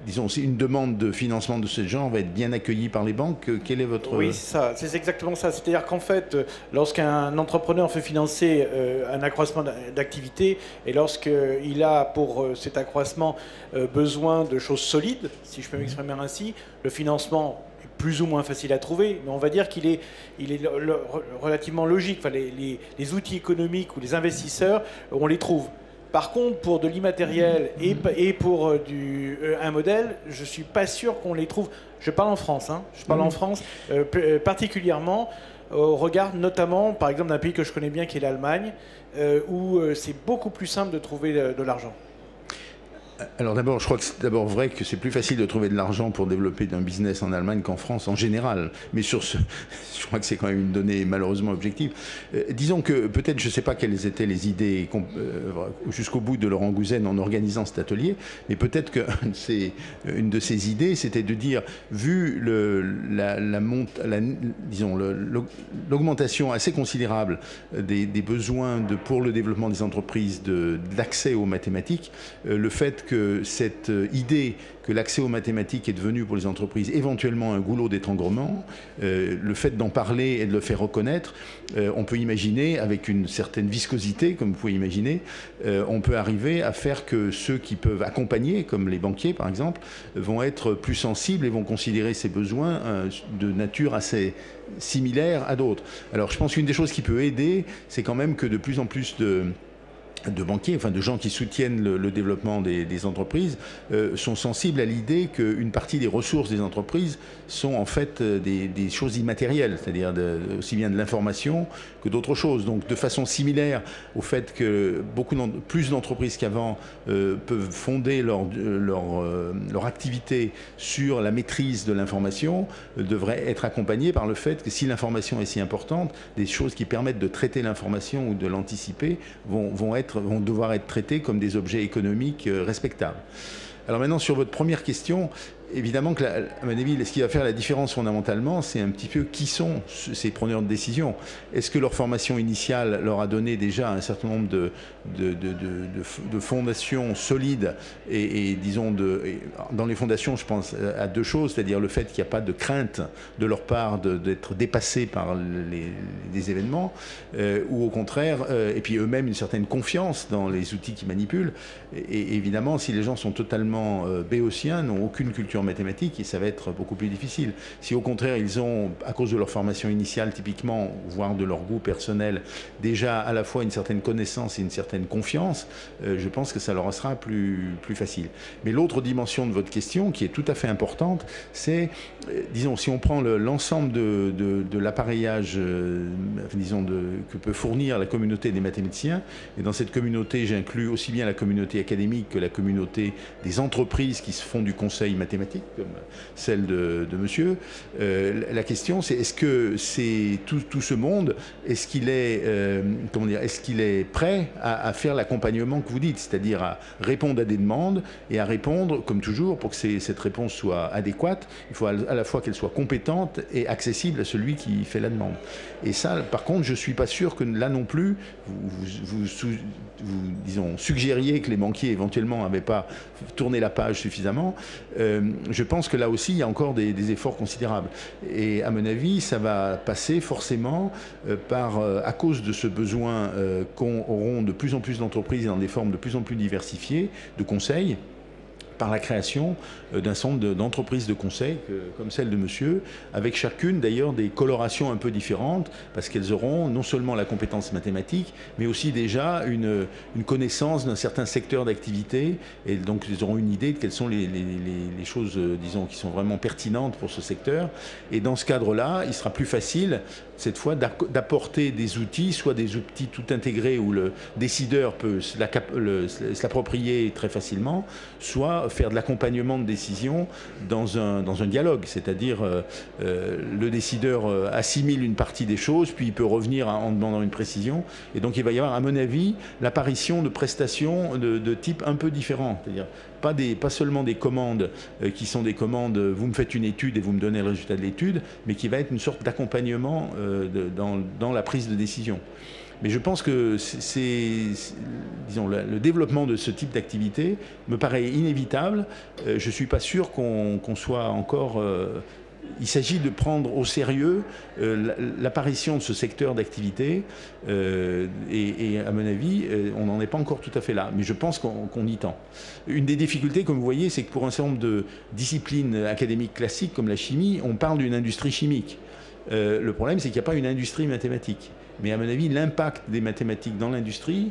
disons, si une demande de financement de ce genre va être bien accueillie par les banques? Quel est votre... Oui, c'est ça, c'est exactement ça. C'est-à-dire qu'en fait, lorsqu'un entrepreneur fait financer un accroissement d'activité, et lorsqu'il a pour cet accroissement besoin de choses solides, si je peux m'exprimer ainsi, le financement est plus ou moins facile à trouver, mais on va dire qu'il est relativement logique. Enfin, les outils économiques ou les investisseurs, on les trouve. Par contre, pour de l'immatériel et pour un modèle, je ne suis pas sûr qu'on les trouve. Je parle en France, hein, je parle en France particulièrement au regard notamment, par exemple, d'un pays que je connais bien qui est l'Allemagne, où c'est beaucoup plus simple de trouver de l'argent. Alors d'abord, je crois que c'est d'abord vrai que c'est plus facile de trouver de l'argent pour développer un business en Allemagne qu'en France en général. Mais sur ce, je crois que c'est quand même une donnée malheureusement objective. Disons que peut-être, je ne sais pas quelles étaient les idées jusqu'au bout de Laurent Gouzen en organisant cet atelier, mais peut-être qu'une de ces idées, c'était de dire, vu l'augmentation assez considérable des besoins pour le développement des entreprises d'accès aux mathématiques, le fait que cette idée que l'accès aux mathématiques est devenu pour les entreprises éventuellement un goulot d'étranglement, le fait d'en parler et de le faire reconnaître, on peut imaginer, avec une certaine viscosité, comme vous pouvez imaginer, on peut arriver à faire que ceux qui peuvent accompagner, comme les banquiers par exemple, vont être plus sensibles et vont considérer ces besoins de nature assez similaire à d'autres. Alors je pense qu'une des choses qui peut aider, c'est quand même que de plus en plus de banquiers, enfin de gens qui soutiennent le développement des entreprises, sont sensibles à l'idée qu'une partie des ressources des entreprises sont en fait des choses immatérielles, c'est-à-dire aussi bien de l'information que d'autres choses. Donc de façon similaire au fait que plus d'entreprises qu'avant peuvent fonder leur activité sur la maîtrise de l'information, devraient être accompagnées par le fait que si l'information est si importante, des choses qui permettent de traiter l'information ou de l'anticiper vont devoir être traités comme des objets économiques respectables. Alors maintenant, sur votre première question, évidemment que, à mon avis, ce qui va faire la différence fondamentalement, c'est un petit peu qui sont ces preneurs de décision. Est-ce que leur formation initiale leur a donné déjà un certain nombre de fondations solides et disons, dans les fondations, je pense à deux choses, c'est-à-dire le fait qu'il n'y a pas de crainte de leur part d'être dépassés par des événements, ou au contraire, et puis eux-mêmes une certaine confiance dans les outils qu'ils manipulent. Et évidemment, si les gens sont totalement béotiens, n'ont aucune culture mathématique, et ça va être beaucoup plus difficile. Si au contraire ils ont, à cause de leur formation initiale typiquement, voire de leur goût personnel, déjà à la fois une certaine connaissance et une certaine confiance, je pense que ça leur sera plus facile. Mais l'autre dimension de votre question, qui est tout à fait importante, c'est, disons, si on prend l'ensemble de l'appareillage, disons, que peut fournir la communauté des mathématiciens, et dans cette communauté j'inclus aussi bien la communauté académique que la communauté des entreprises qui se font du conseil mathématique, comme celle de monsieur. La question, c'est est-ce que tout ce monde, est-ce qu'il est prêt à faire l'accompagnement que vous dites, c'est-à-dire à répondre à des demandes et à répondre, comme toujours, pour que cette réponse soit adéquate, il faut à la fois qu'elle soit compétente et accessible à celui qui fait la demande. Et ça, par contre, je ne suis pas sûr que là non plus, vous disons, suggériez que les banquiers éventuellement n'avaient pas tourné la page suffisamment. Je pense que là aussi, il y a encore des efforts considérables. Et à mon avis, ça va passer forcément à cause de ce besoin qu'auront de plus en plus d'entreprises dans des formes de plus en plus diversifiées de conseils, par la création d'un certain nombre d'entreprises de conseil comme celle de monsieur, avec chacune d'ailleurs des colorations un peu différentes, parce qu'elles auront non seulement la compétence mathématique, mais aussi déjà une connaissance d'un certain secteur d'activité, et donc ils auront une idée de quelles sont les choses, disons, qui sont vraiment pertinentes pour ce secteur. Et dans ce cadre-là, il sera plus facile, cette fois, d'apporter des outils, soit des outils tout intégrés où le décideur peut se l'approprier très facilement, soit faire de l'accompagnement de décision dans un dialogue, c'est-à-dire le décideur assimile une partie des choses, puis il peut revenir en demandant une précision, et donc il va y avoir, à mon avis, l'apparition de prestations de type un peu différent, c'est-à-dire pas seulement des commandes qui sont des commandes, vous me faites une étude et vous me donnez le résultat de l'étude, mais qui va être une sorte d'accompagnement dans la prise de décision. Mais je pense que disons, le développement de ce type d'activité me paraît inévitable. Je ne suis pas sûr qu'on soit encore... il s'agit de prendre au sérieux l'apparition de ce secteur d'activité et à mon avis, on n'en est pas encore tout à fait là. Mais je pense qu'on y tend. Une des difficultés, comme vous voyez, c'est que pour un certain nombre de disciplines académiques classiques comme la chimie, on parle d'une industrie chimique. Le problème, c'est qu'il n'y a pas une industrie mathématique. Mais à mon avis, l'impact des mathématiques dans l'industrie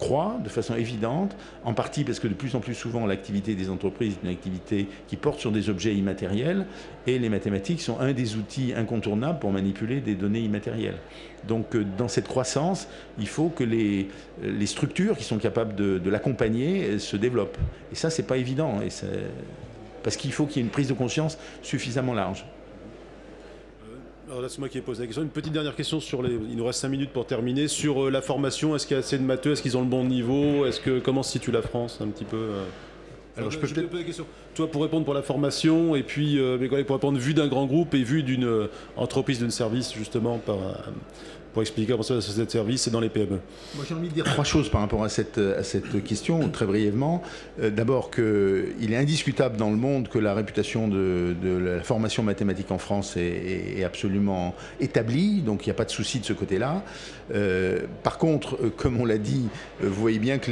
croît de façon évidente, en partie parce que de plus en plus souvent l'activité des entreprises est une activité qui porte sur des objets immatériels, et les mathématiques sont un des outils incontournables pour manipuler des données immatérielles. Donc dans cette croissance, il faut que les structures qui sont capables de l'accompagner se développent. Et ça, c'est pas évident, parce qu'il faut qu'il y ait une prise de conscience suffisamment large. Alors là, c'est moi qui ai posé la question. Une petite dernière question sur il nous reste 5 minutes pour terminer. Sur la formation, est-ce qu'il y a assez de matheux? Est-ce qu'ils ont le bon niveau? Comment se situe la France un petit peu Alors je peux peut-être poser la question. Toi, pour répondre pour la formation, et puis mes collègues pour répondre vu d'un grand groupe et vu d'une entreprise, d'un service, justement, pour expliquer comment ça la société de service et dans les PME. Moi, j'ai envie de dire 3 choses par rapport à cette question, très brièvement. D'abord, qu'il est indiscutable dans le monde que la réputation de la formation mathématique en France est absolument établie, donc il n'y a pas de souci de ce côté-là. Par contre, comme on l'a dit, vous voyez bien que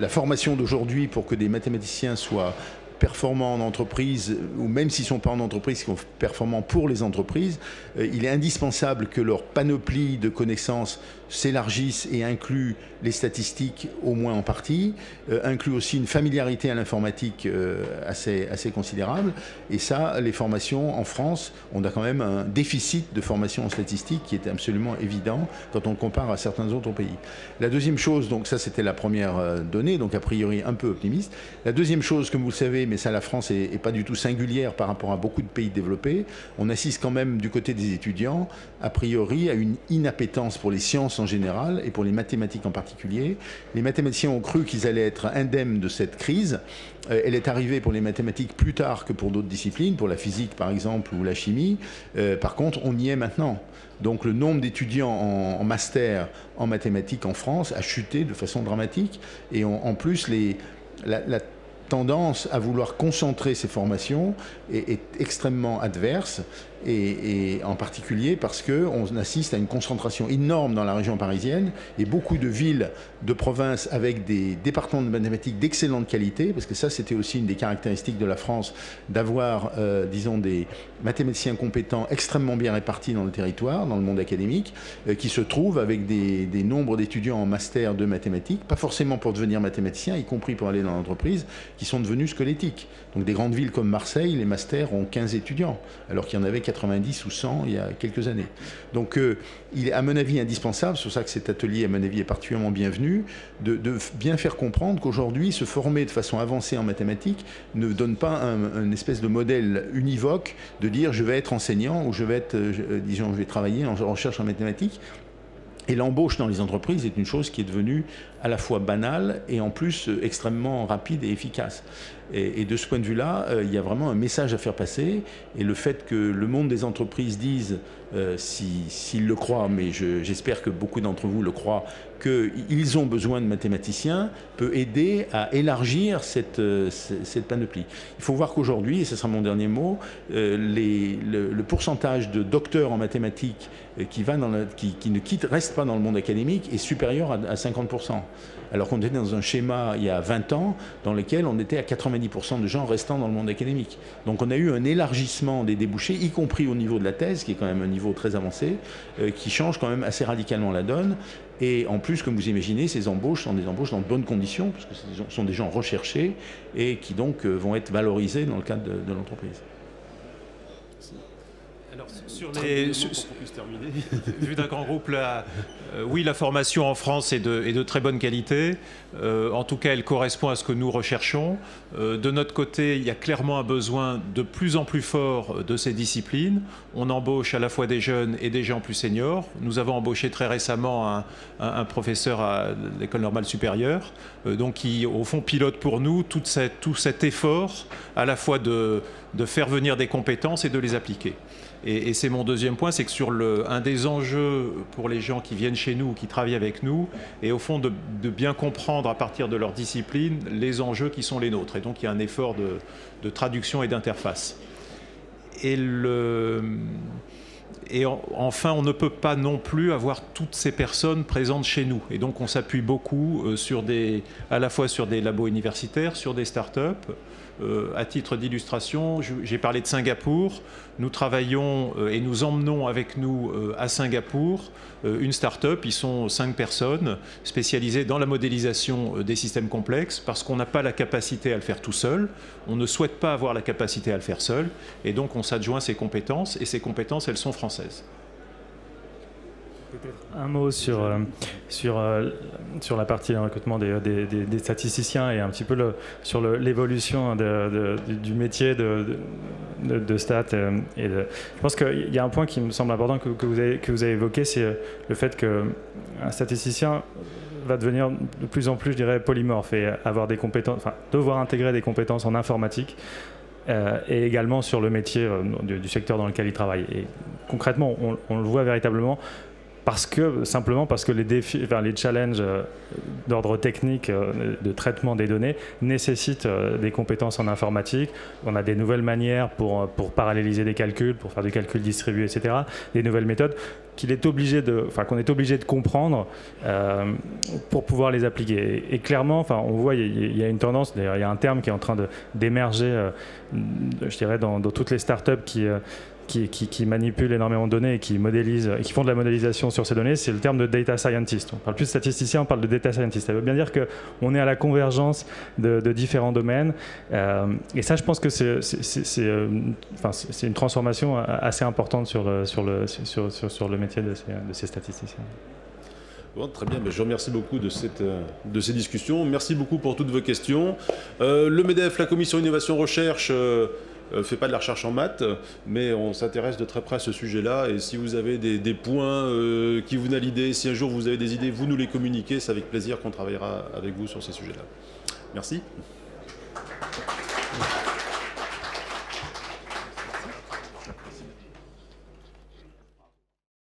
la formation d'aujourd'hui pour que des mathématiciens soient performants en entreprise, ou même s'ils ne sont pas en entreprise, qui sont performants pour les entreprises, il est indispensable que leur panoplie de connaissances s'élargisse et inclut les statistiques au moins en partie, inclut aussi une familiarité à l'informatique assez considérable. Et ça, les formations en France, on a quand même un déficit de formation en statistique qui est absolument évident quand on compare à certains autres pays. La deuxième chose, donc ça c'était la première donnée, donc a priori un peu optimiste. La deuxième chose, comme vous le savez, mais ça la France est pas du tout singulière par rapport à beaucoup de pays développés, on assiste quand même du côté des étudiants, a priori, à une inappétence pour les sciences en général et pour les mathématiques en particulier. Les mathématiciens ont cru qu'ils allaient être indemnes de cette crise. Elle est arrivée pour les mathématiques plus tard que pour d'autres disciplines, pour la physique par exemple ou la chimie. Par contre, on y est maintenant. Donc le nombre d'étudiants en master en mathématiques en France a chuté de façon dramatique. Et en plus, la tendance à vouloir concentrer ces formations est extrêmement adverse, et en particulier parce qu'on assiste à une concentration énorme dans la région parisienne et beaucoup de villes de province avec des départements de mathématiques d'excellente qualité, parce que ça c'était aussi une des caractéristiques de la France, d'avoir disons des mathématiciens compétents extrêmement bien répartis dans le territoire, dans le monde académique, qui se trouvent avec des nombres d'étudiants en master de mathématiques, pas forcément pour devenir mathématicien, y compris pour aller dans l'entreprise, qui sont devenus squelettiques. Donc des grandes villes comme Marseille, les masters ont 15 étudiants, alors qu'il y en avait 90 ou 100 il y a quelques années. Donc il est à mon avis indispensable, c'est pour ça que cet atelier à mon avis est particulièrement bienvenu, de bien faire comprendre qu'aujourd'hui se former de façon avancée en mathématiques ne donne pas une espèce de modèle univoque de dire je vais être enseignant ou je vais travailler en recherche en mathématiques. Et l'embauche dans les entreprises est une chose qui est devenue à la fois banale et en plus extrêmement rapide et efficace. Et de ce point de vue-là, il y a vraiment un message à faire passer. Et le fait que le monde des entreprises dise, s'ils le croient, mais j'espère que beaucoup d'entre vous le croient, qu'ils ont besoin de mathématiciens, peut aider à élargir cette panoplie. Il faut voir qu'aujourd'hui, et ce sera mon dernier mot, le pourcentage de docteurs en mathématiques qui ne reste pas dans le monde académique est supérieur à 50%. Alors qu'on était dans un schéma il y a 20 ans dans lequel on était à 90% de gens restant dans le monde académique. Donc on a eu un élargissement des débouchés, y compris au niveau de la thèse, qui est quand même un niveau très avancé, qui change quand même assez radicalement la donne. Et en plus, comme vous imaginez, ces embauches sont des embauches dans de bonnes conditions, parce que ce sont des gens recherchés et qui donc vont être valorisés dans le cadre de l'entreprise. Alors, vu d'un grand groupe, oui, la formation en France est de très bonne qualité. En tout cas, elle correspond à ce que nous recherchons. De notre côté, il y a clairement un besoin de plus en plus fort de ces disciplines. On embauche à la fois des jeunes et des gens plus seniors. Nous avons embauché très récemment un professeur à l'École normale supérieure, donc qui, au fond, pilote pour nous tout cet effort à la fois de faire venir des compétences et de les appliquer. Et c'est mon deuxième point, c'est que sur un des enjeux pour les gens qui viennent chez nous ou qui travaillent avec nous, est au fond de bien comprendre à partir de leur discipline les enjeux qui sont les nôtres. Et donc il y a un effort de traduction et d'interface. Enfin, on ne peut pas non plus avoir toutes ces personnes présentes chez nous. Et donc on s'appuie beaucoup à la fois sur des labos universitaires, sur des start-up, À titre d'illustration, j'ai parlé de Singapour. Nous travaillons et nous emmenons avec nous à Singapour une start-up. Ils sont 5 personnes spécialisées dans la modélisation des systèmes complexes parce qu'on n'a pas la capacité à le faire tout seul. On ne souhaite pas avoir la capacité à le faire seul. Et donc, on s'adjoint ces compétences. Et ces compétences, elles sont françaises. Un mot sur la partie recrutement des statisticiens et un petit peu sur l'évolution du métier de stats. Je pense qu'il y a un point qui me semble important que vous avez évoqué, c'est le fait qu'un statisticien va devenir de plus en plus, je dirais, polymorphe et avoir des compétences, enfin, devoir intégrer des compétences en informatique. Et également sur le métier du secteur dans lequel il travaille. Et concrètement, on le voit véritablement simplement parce que les défis, enfin, les challenges d'ordre technique de traitement des données nécessitent des compétences en informatique. On a des nouvelles manières pour paralléliser des calculs, pour faire du calcul distribué, etc. Des nouvelles méthodes qu'on est obligé de comprendre pour pouvoir les appliquer. Et clairement, enfin, on voit, il y a une tendance, d'ailleurs, il y a un terme qui est en train d'émerger, je dirais, dans toutes les startups qui manipulent énormément de données et qui modélisent, et qui font de la modélisation sur ces données, c'est le terme de data scientist. On ne parle plus de statisticien, on parle de data scientist. Ça veut bien dire qu'on est à la convergence de différents domaines. Et ça, je pense que c'est une transformation assez importante sur le métier de ces statisticiens. Bon, très bien, je vous remercie beaucoup de ces discussions. Merci beaucoup pour toutes vos questions. Le MEDEF, la Commission Innovation Recherche, fait pas de la recherche en maths, mais on s'intéresse de très près à ce sujet-là. Et si vous avez des points qui vous venent à l'idée, si un jour vous avez des idées, vous nous les communiquez. C'est avec plaisir qu'on travaillera avec vous sur ces sujets-là. Merci.